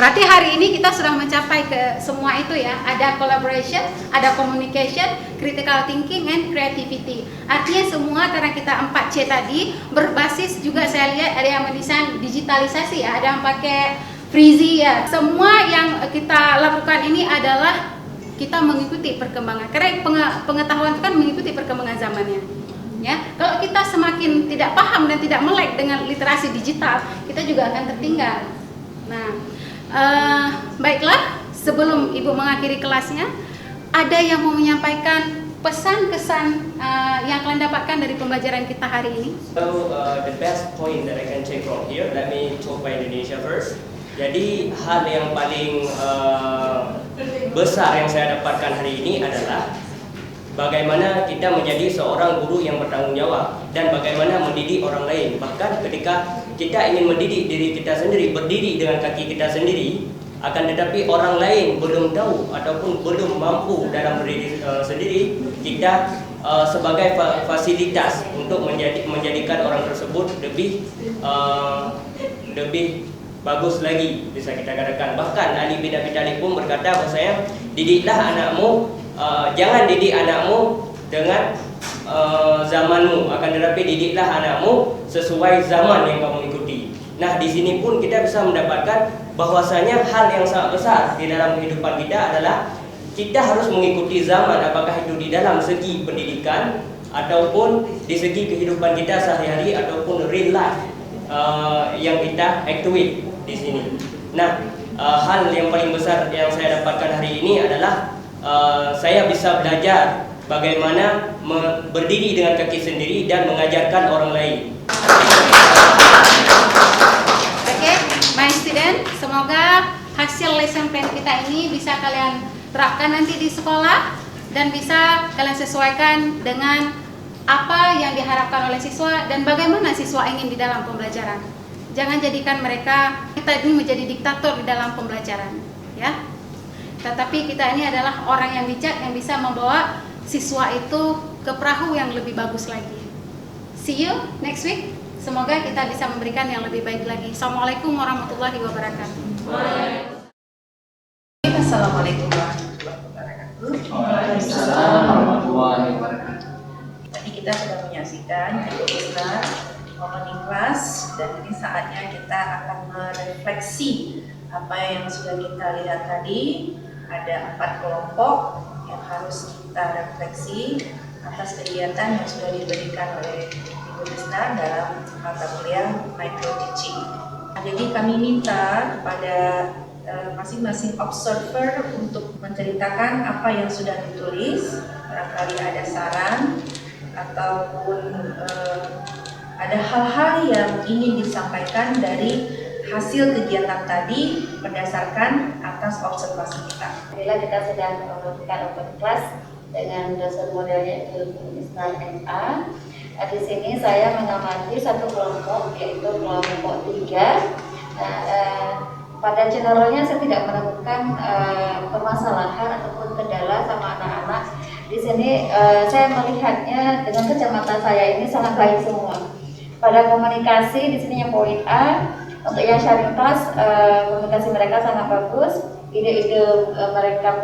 Berarti hari ini kita sudah mencapai ke semua itu ya. Ada collaboration, ada communication, critical thinking, and creativity. Artinya semua karena kita 4C tadi berbasis juga, saya lihat ada yang mendesain digitalisasi ya, ada yang pakai Freezy ya. Semua yang kita lakukan ini adalah kita mengikuti perkembangan. Karena pengetahuan itu kan mengikuti perkembangan zamannya. Ya, kalau kita semakin tidak paham dan tidak melek dengan literasi digital, kita juga akan tertinggal. Nah, baiklah, sebelum Ibu mengakhiri kelasnya, ada yang mau menyampaikan pesan kesan yang kalian dapatkan dari pembelajaran kita hari ini? So the best point that I can take from here, let me talk by Indonesia first. Jadi hal yang paling besar yang saya dapatkan hari ini adalah bagaimana kita menjadi seorang guru yang bertanggung jawab dan bagaimana mendidik orang lain. Bahkan ketika kita ingin mendidik diri kita sendiri, berdiri dengan kaki kita sendiri, akan tetapi orang lain belum tahu ataupun belum mampu dalam berdiri sendiri, kita sebagai fasilitas untuk menjadikan orang tersebut lebih bagus lagi, bisa kita katakan. Bahkan Ali bin Abi Thalib pun berkata bahwasanya didiklah anakmu, jangan didik anakmu dengan zamanmu, akan tetapi didiklah anakmu sesuai zaman yang kamu ikuti. Nah, di sini pun kita bisa mendapatkan bahwasanya hal yang sangat besar di dalam kehidupan kita adalah kita harus mengikuti zaman, apakah itu di dalam segi pendidikan ataupun di segi kehidupan kita sehari-hari ataupun real life yang kita actuate di sini. Nah, hal yang paling besar yang saya dapatkan hari ini adalah saya bisa belajar bagaimana berdiri dengan kaki sendiri dan mengajarkan orang lain. Oke, my student, semoga hasil lesson plan kita ini bisa kalian terapkan nanti di sekolah dan bisa kalian sesuaikan dengan apa yang diharapkan oleh siswa dan bagaimana siswa ingin di dalam pembelajaran. Jangan jadikan kita ini menjadi diktator di dalam pembelajaran, ya. Tetapi kita ini adalah orang yang bijak yang bisa membawa siswa itu ke perahu yang lebih bagus lagi. See you next week. Semoga kita bisa memberikan yang lebih baik lagi. Assalamualaikum warahmatullahi wabarakatuh. Assalamualaikum warahmatullahi wabarakatuh. Waalaikumsalam warahmatullahi wabarakatuh. Tadi kita sudah menyaksikan webinar opening class dan ini saatnya kita akan merefleksi apa yang sudah kita lihat tadi. Ada 4 kelompok yang harus kita refleksi atas kegiatan yang sudah diberikan oleh Ibu Misnar dalam mata kuliah micro teaching. Jadi kami minta kepada masing-masing observer untuk menceritakan apa yang sudah ditulis, barangkali ada saran ataupun ada hal-hal yang ingin disampaikan dari hasil kegiatan tadi berdasarkan atas observasi kita. Alhamdulillah kita sudah melakukan open class dengan dosen modelnya Ibu Misnar MA. Di sini saya mengamati satu kelompok yaitu kelompok 3. Pada generalnya saya tidak menemukan permasalahan ataupun kendala sama anak-anak. Di sini saya melihatnya dengan kacamata saya ini sangat baik semua. Pada komunikasi di sini yang poin A. Untuk yang sharing class, komunikasi mereka sangat bagus. Ide-ide mereka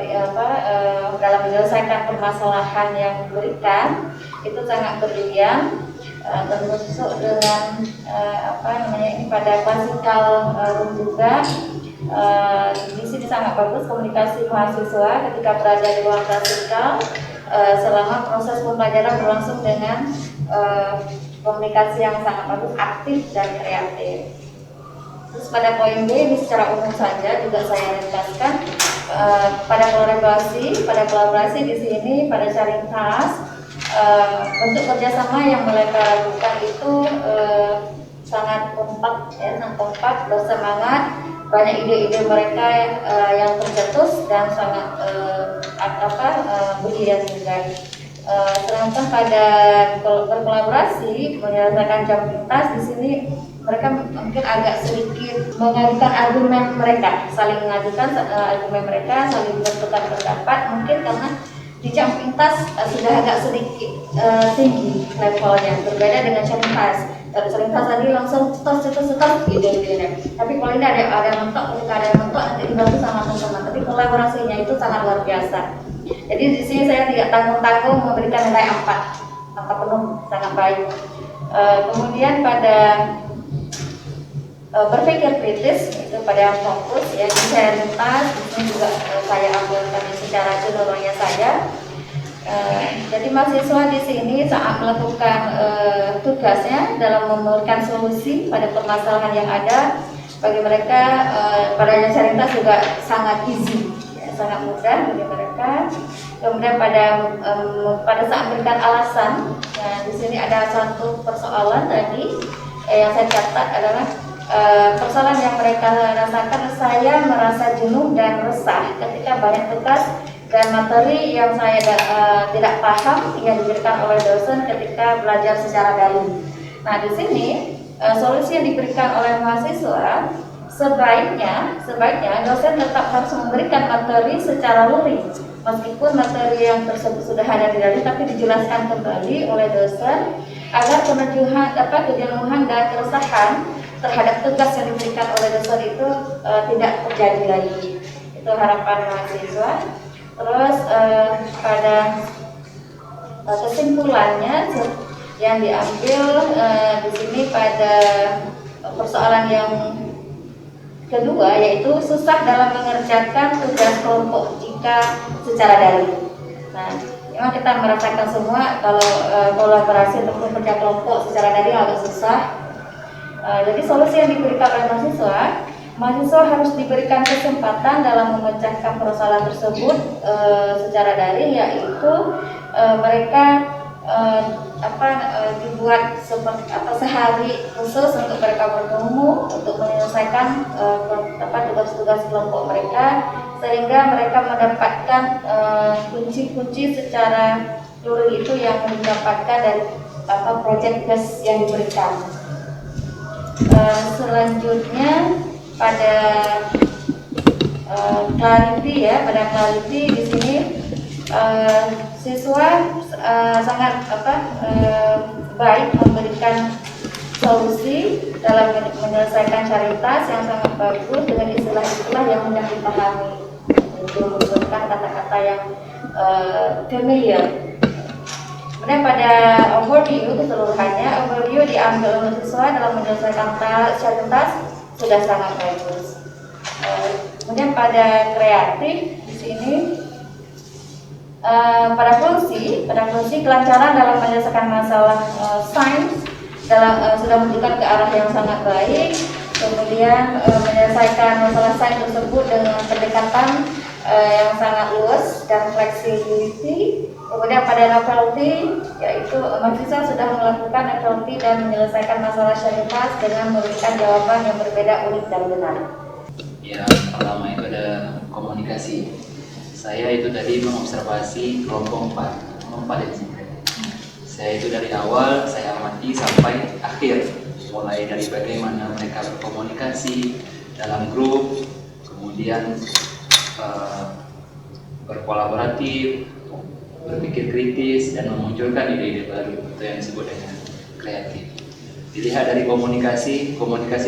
dalam menyelesaikan permasalahan yang diberikan itu sangat brilian. Termasuk dengan ini pada klasikal room juga. Di sini sangat bagus komunikasi mahasiswa ketika berada di ruang klasikal selama proses pembelajaran berlangsung dengan komunikasi yang sangat bagus, aktif dan kreatif. Terus pada poin B ini secara umum saja juga saya ringkaskan pada kolaborasi di sini pada sharing task bentuk kerjasama yang mereka lakukan itu sangat kompak, bersemangat, banyak ide-ide mereka yang tercetus dan sangat brilian juga. Sedangkan pada berkolaborasi menyelesaikan jam pintas di sini mereka mungkin agak sedikit mengajukan argumen mereka, saling mengajukan argumen mereka, saling bertukar pendapat, mungkin karena di jam pintas sudah agak sedikit tinggi levelnya, berbeda dengan sharing task. Dan seringkali tadi langsung cetos gitu. Tapi kalau ini ada yang mentok, ketika ada yang mentok nanti dibantu sama teman-teman. Tapi kolaborasinya itu sangat luar biasa. Jadi di sini saya tidak tanggung-tanggung memberikan nilai 4 penuh, sangat baik. Kemudian pada berpikir kritis itu pada fokus ya, jadi saya lintas ini juga saya ambilkan secara cenderungnya saya. Jadi mahasiswa di sini saat melakukan tugasnya dalam memberikan solusi pada permasalahan yang ada bagi mereka, pada yang saya lintas juga sangat easy, ya, sangat mudah bagi mereka. Kemudian pada saat memberikan alasan, nah, di sini ada satu persoalan tadi yang saya catat adalah persoalan yang mereka rasakan. Saya merasa jenuh dan resah ketika banyak tugas dan materi yang saya tidak paham yang diberikan oleh dosen ketika belajar secara daring. Nah, di sini solusi yang diberikan oleh mahasiswa sebaiknya dosen tetap harus memberikan materi secara luring, meskipun materi yang tersebut sudah ada di daring, tapi dijelaskan kembali oleh dosen agar kejenuhan dan keresahan terhadap tugas yang diberikan oleh dosen itu tidak terjadi lagi. Itu harapan mahasiswa. Terus pada kesimpulannya yang diambil di sini pada persoalan yang kedua, yaitu susah dalam mengerjakan tugas kelompok jika secara daring. Nah, memang kita merasakan semua kalau kolaborasi untuk kerja kelompok secara daring agak susah. Jadi solusi yang diberikan oleh mahasiswa harus diberikan kesempatan dalam memecahkan persoalan tersebut secara daring, yaitu mereka dibuat sehari khusus untuk mereka bertemu untuk menyelesaikan tugas-tugas kelompok mereka, sehingga mereka mendapatkan kunci-kunci secara luring itu yang didapatkan dari proyek tugas yang diberikan. Selanjutnya pada clarity ya, pada clarity di sini siswa sangat baik memberikan solusi dalam menyelesaikan syaritas yang sangat bagus dengan istilah-istilah yang mudah dipahami, menggunakan kata-kata yang familiar. Kemudian pada overview keseluruhannya, overview diambil oleh siswa dalam menyelesaikan syaritas sudah sangat bagus. Kemudian pada kreatif di sini pada fungsi kelancaran dalam menyelesaikan masalah sains sudah menunjukkan ke arah yang sangat baik. Kemudian menyelesaikan masalah sains tersebut dengan pendekatan yang sangat luas dan flexibility. Kemudian pada novelty, yaitu mahasiswa sudah melakukan novelty dan menyelesaikan masalah syaritas dengan memberikan jawaban yang berbeda, unik dan benar. Ya, pertama itu ada komunikasi. Saya itu tadi mengobservasi kelompok 4 di sini. Saya itu dari awal saya amati sampai akhir, mulai dari bagaimana mereka berkomunikasi dalam grup, kemudian berkolaboratif, berpikir kritis, dan memunculkan ide-ide baru, itu yang disebut dengan kreatif. Dilihat dari komunikasi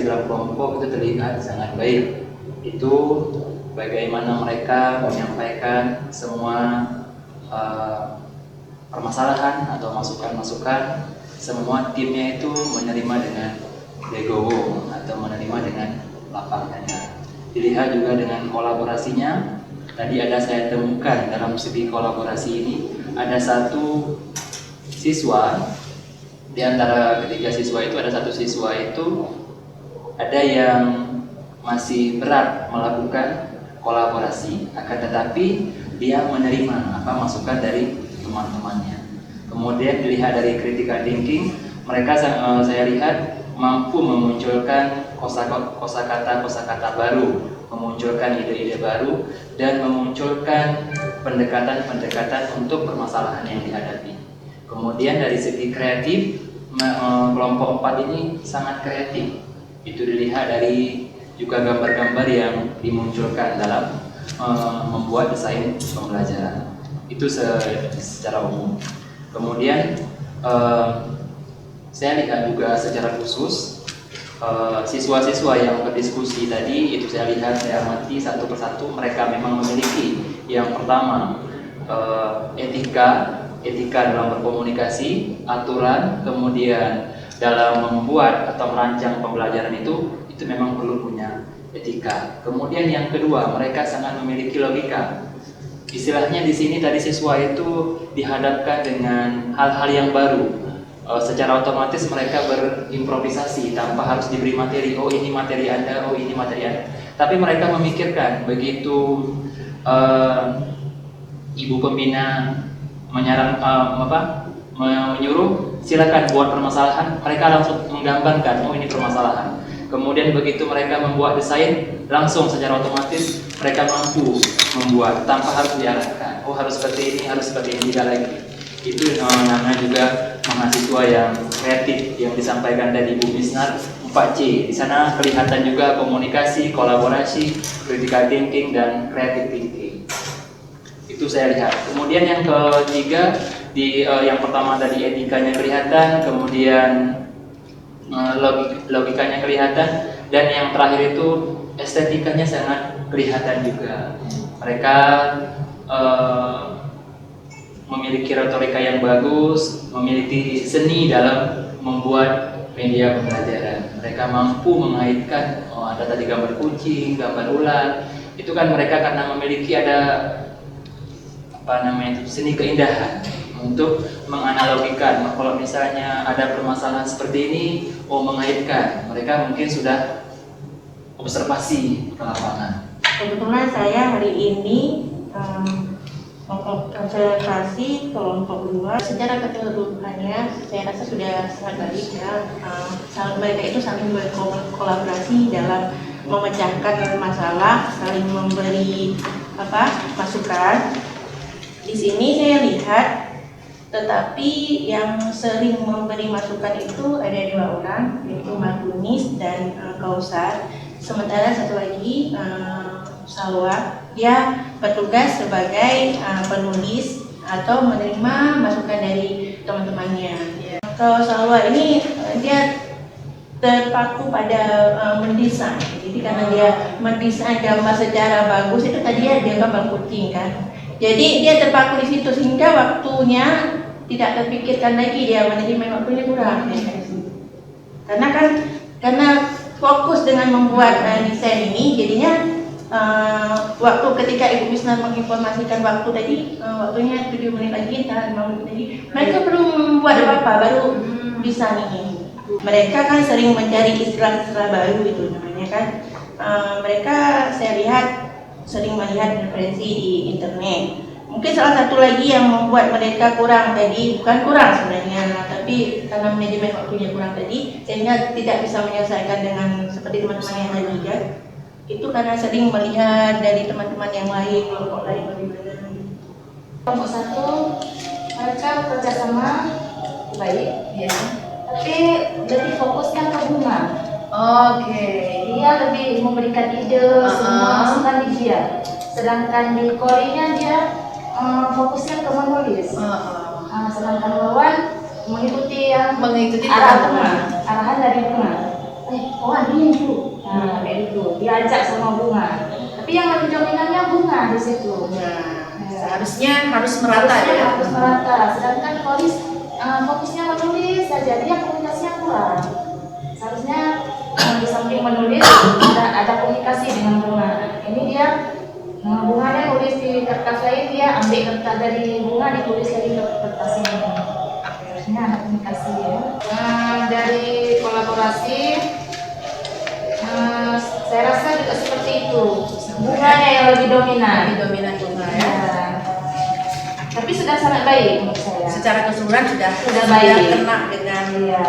dalam kelompok itu terlihat sangat baik. Itu bagaimana mereka menyampaikan semua permasalahan atau masukan-masukan, semua timnya itu menerima dengan legowo atau menerima dengan lapang dada. Dilihat juga dengan kolaborasinya. Tadi ada saya temukan dalam segi kolaborasi ini ada satu siswa, di antara ketiga siswa itu ada satu siswa itu ada yang masih berat melakukan kolaborasi, akan tetapi dia menerima masukan dari teman-temannya. Kemudian dilihat dari critical thinking, mereka saya lihat mampu memunculkan kosakata baru, memunculkan ide-ide baru, dan memunculkan pendekatan-pendekatan untuk permasalahan yang dihadapi. Kemudian dari segi kreatif, kelompok 4 ini sangat kreatif. Itu dilihat dari juga gambar-gambar yang dimunculkan dalam membuat desain pembelajaran. Itu secara umum. Kemudian saya lihat juga secara khusus siswa-siswa yang berdiskusi tadi itu saya lihat, saya amati satu persatu, mereka memang memiliki yang pertama etika dalam berkomunikasi, aturan, kemudian dalam membuat atau merancang pembelajaran itu memang perlu punya etika. Kemudian yang kedua, mereka sangat memiliki logika. Istilahnya di sini tadi siswa itu dihadapkan dengan hal-hal yang baru. Secara otomatis mereka berimprovisasi tanpa harus diberi materi. Oh ini materi Anda, oh ini materi Anda. Tapi mereka memikirkan begitu ibu pembina menyuruh silakan buat permasalahan, mereka langsung menggambarkan oh ini permasalahan. Kemudian begitu mereka membuat desain, langsung secara otomatis mereka mampu membuat tanpa harus diarahkan. Oh harus seperti ini, harus seperti ini, tidak lagi. Itu namanya juga mahasiswa yang kreatif yang disampaikan dari Bu Misnar 4C. Di sana kelihatan juga komunikasi, kolaborasi, critical thinking dan creative thinking. Itu saya lihat. Kemudian yang ketiga yang pertama tadi etikanya kelihatan, kemudian logikanya kelihatan, dan yang terakhir itu estetikanya sangat kelihatan juga. Mereka memiliki retorika yang bagus, memiliki seni dalam membuat media pembelajaran. Mereka mampu mengaitkan, ada tadi gambar kucing, gambar ular. Itu kan mereka karena memiliki ada seni keindahan untuk menganalogikan. Kalau misalnya ada permasalahan seperti ini, mengaitkan. Mereka mungkin sudah observasi ke lapangan. Kebetulan saya hari ini mengobservasi kelompok 2 secara keseluruhannya saya rasa sudah sangat baik ya. Mereka itu saling berkolaborasi dalam memecahkan masalah, saling memberi masukan. Di sini saya lihat, tetapi yang sering memberi masukan itu ada 2 orang, yaitu Mbak Kunis dan Kausar. Sementara satu lagi Salwa, dia bertugas sebagai penulis atau menerima masukan dari teman-temannya. Kalau Salwa ini dia terpaku pada mendesain. Jadi karena dia mendesain gambar secara bagus, itu tadi dia gambar kucing kan. Jadi dia terpaku di situ sehingga waktunya tidak terpikirkan lagi, dia manajemen waktunya kurang. Karena fokus dengan membuat desain ini, jadinya waktu ketika Ibu Misnar menginformasikan waktu tadi, waktunya 7 menit lagi, 5 menit lagi, mereka belum membuat apa-apa, baru bisa nih. Mereka kan sering mencari istilah-istilah baru itu namanya kan. Mereka saya lihat sering melihat referensi di internet. Mungkin salah satu lagi yang membuat mereka kurang tadi, bukan kurang sebenarnya, tapi karena manajemen waktunya kurang tadi, sehingga tidak bisa menyelesaikan dengan seperti teman-teman yang lain juga. Itu karena sering melihat dari teman-teman yang lain, kelompok lain bagaimana. Kelompok 1 mereka kerjasama baik, ya. Tapi lebih fokusnya ke bunga. Oke. Dia lebih memberikan ide, semua masukan di dia. Sedangkan di Korinya dia fokusnya ke menulis. Sedangkan Wawan mengikuti arah bunga, arahan dari bunga. Wawan ini Bu. Kayak gitu. Diajak sama bunga. Tapi yang lebih dominannya bunga di situ. Seharusnya harus merata ya. Harus merata. Sedangkan Koris fokusnya menulis saja, dia komunikasinya kurang. Seharusnya di samping menulis ada komunikasi dengan bunga. Ini dia bunganya nulis di kertas lain, dia ambil kertas dari bunga ditulis lagi ke kertas ini. Harusnya ada komunikasi ya. Dari kolaborasi saya rasa juga seperti itu. Bunganya yang lebih dominan. Lebih dominan bunga ya. Tapi sudah sangat baik menurut saya. Secara keseluruhan sudah baik. kena dengan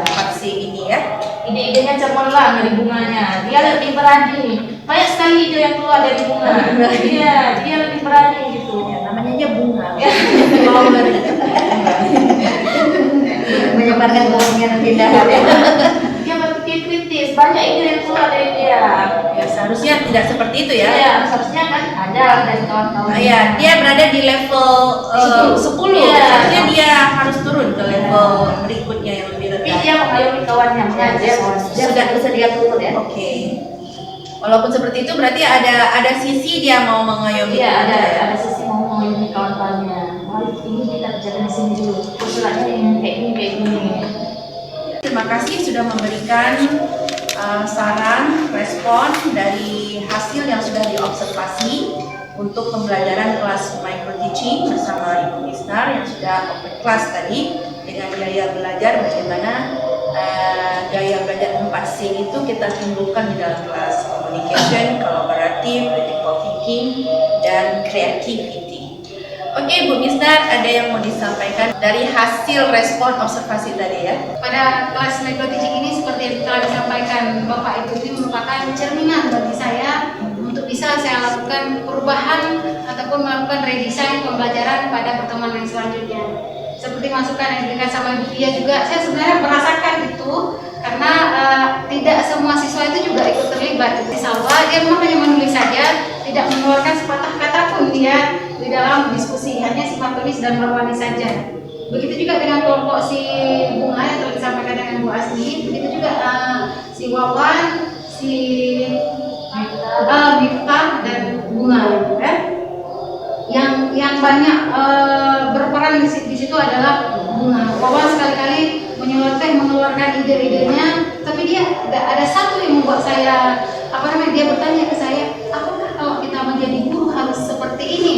faksi ini ya. Ide-idenya cemerlang dari bunganya. Dia lebih berani. Banyak sekali ide yang keluar dari bunga. Iya, dia lebih berani gitu. Ya, namanya aja bunga. Menyebarkan kemungkinan pindahan ya. Dia berpikir kritis. Banyak ide yang keluar dari dia. Ya, seharusnya tidak seperti itu ya. Iya, seharusnya kan ada dari kawan-kawan. Ya, dia berada di level 10. Iya. Seharusnya dia harus turun ke level berikutnya yang lebih rendah. Tapi dia Ya, dia sudah bersedia turun ya. Oke. Walaupun seperti itu berarti ada sisi dia mau mengayomi. Iya, ada sisi mau mengayomi kawan-kawannya. Ini kita kerjakan di sini dulu. Usulannya yang kayak gini. Terima kasih sudah memberikan saran, respon dari hasil yang sudah diobservasi untuk pembelajaran kelas micro teaching bersama Ibu Misnar yang sudah open class tadi dengan gaya belajar bagaimana gaya belajar 4C itu kita timbulkan di dalam kelas: communication, collaborative, critical thinking, dan creativity. Oke, Bu Misnar, ada yang mau disampaikan dari hasil respon observasi tadi ya? Pada kelas micro teaching ini seperti yang telah disampaikan Bapak Ibu, ini merupakan cerminan bagi saya untuk bisa saya lakukan perubahan ataupun melakukan redesign pembelajaran pada pertemuan yang selanjutnya. Seperti masukan yang diberikan sama Ibu Fia juga, saya sebenarnya merasakan itu karena tidak semua siswa itu juga ikut terlibat. Di Salwa dia memang hanya menulis saja, tidak mengeluarkan sepatah kata pun dia di dalam diskusi, hanya sifat tulis dan bermanis saja. Begitu juga dengan kelompok si Bunga yang telah disampaikan dengan Bu Asni, begitu juga si Wawan, si Miftah dan Bunga ya. Yang banyak berperan di situ adalah Bunga. Wawan sekali-kali mengeluarkan ide-idenya, tapi dia nggak ada satu yang membuat saya dia bertanya ke saya, apakah kalau kita menjadi guru harus seperti ini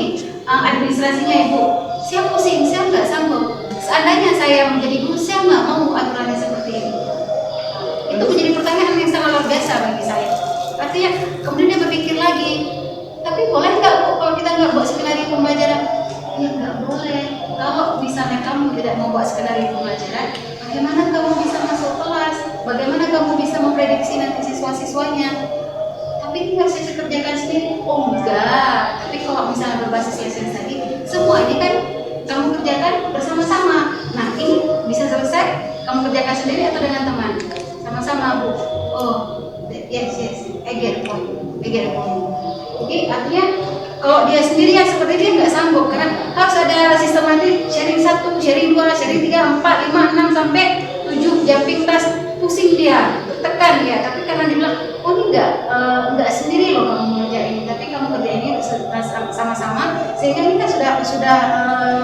administrasinya Ibu? Saya pusing, saya nggak sanggup. Seandainya saya menjadi guru, saya nggak mau aturannya seperti ini. Itu menjadi pertanyaan yang sangat luar biasa bagi saya. Artinya kemudian dia berpikir lagi, tapi boleh nggak Bu kalau kita nggak buat skenario pembelajaran? Ya nggak boleh. Kalau misalnya kamu tidak membuat skenario pembelajaran, bagaimana kamu bisa masuk kelas? Bagaimana kamu bisa memprediksi nanti siswa-siswanya? Tapi ini nggak saya kerjakan sendiri. Oh enggak. Tapi kalau misalnya berbasis lesson tadi, semua ini kan kamu kerjakan bersama-sama. Nah ini bisa selesai kamu kerjakan sendiri atau dengan teman? Sama-sama Bu. Oh yes, I get it. Jadi artinya kalau dia sendirian seperti dia nggak sanggup, karena harus ada sistematik sharing 1, sharing 2, sharing 3, 4, 5, 6 sampai 7 jumping task, pusing dia, tekan dia. Tapi karena dia bilang, oh ini nggak sendiri loh kamu mengerjain ini, tapi kamu kerjain ini sama-sama, sehingga ini kan sudah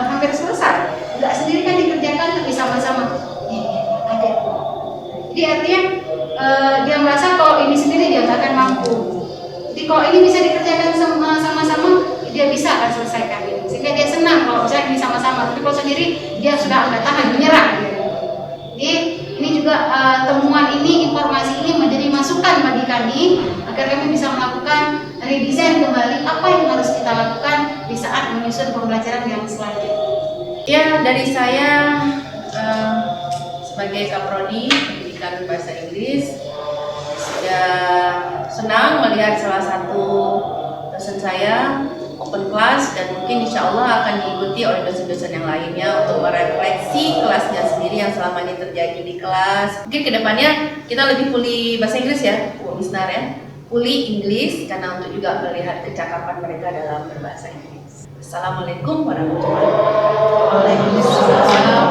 hampir selesai. Nggak sendiri kan dikerjakan, tapi sama-sama. Ada. Jadi artinya dia merasa kalau ini sendiri dia nggak akan mampu. Jadi kalau ini bisa dikerjakan sama-sama, dia bisa akan selesaikan ini. Sehingga dia senang kalau misalnya ini sama-sama. Tapi kalau sendiri dia sudah nggak tahan, menyerah. Jadi ini juga temuan ini, informasi ini menjadi masukan bagi kami agar kami bisa melakukan redesign kembali apa yang harus kita lakukan di saat menyusun pembelajaran yang selanjutnya. Ya, dari saya sebagai Kaprodi Pendidikan Bahasa Inggris sudah senang melihat salah satu dosen saya open class, dan mungkin insya Allah akan diikuti oleh dosen-dosen yang lainnya untuk merefleksi kelasnya sendiri yang selama ini terjadi di kelas. Mungkin kedepannya kita lebih pulih bahasa Inggris ya, Bu Misnar ya, pulih Inggris karena untuk juga melihat kecakapan mereka dalam berbahasa Inggris. Assalamualaikum warahmatullahi wabarakatuh. Waalaikumsalam.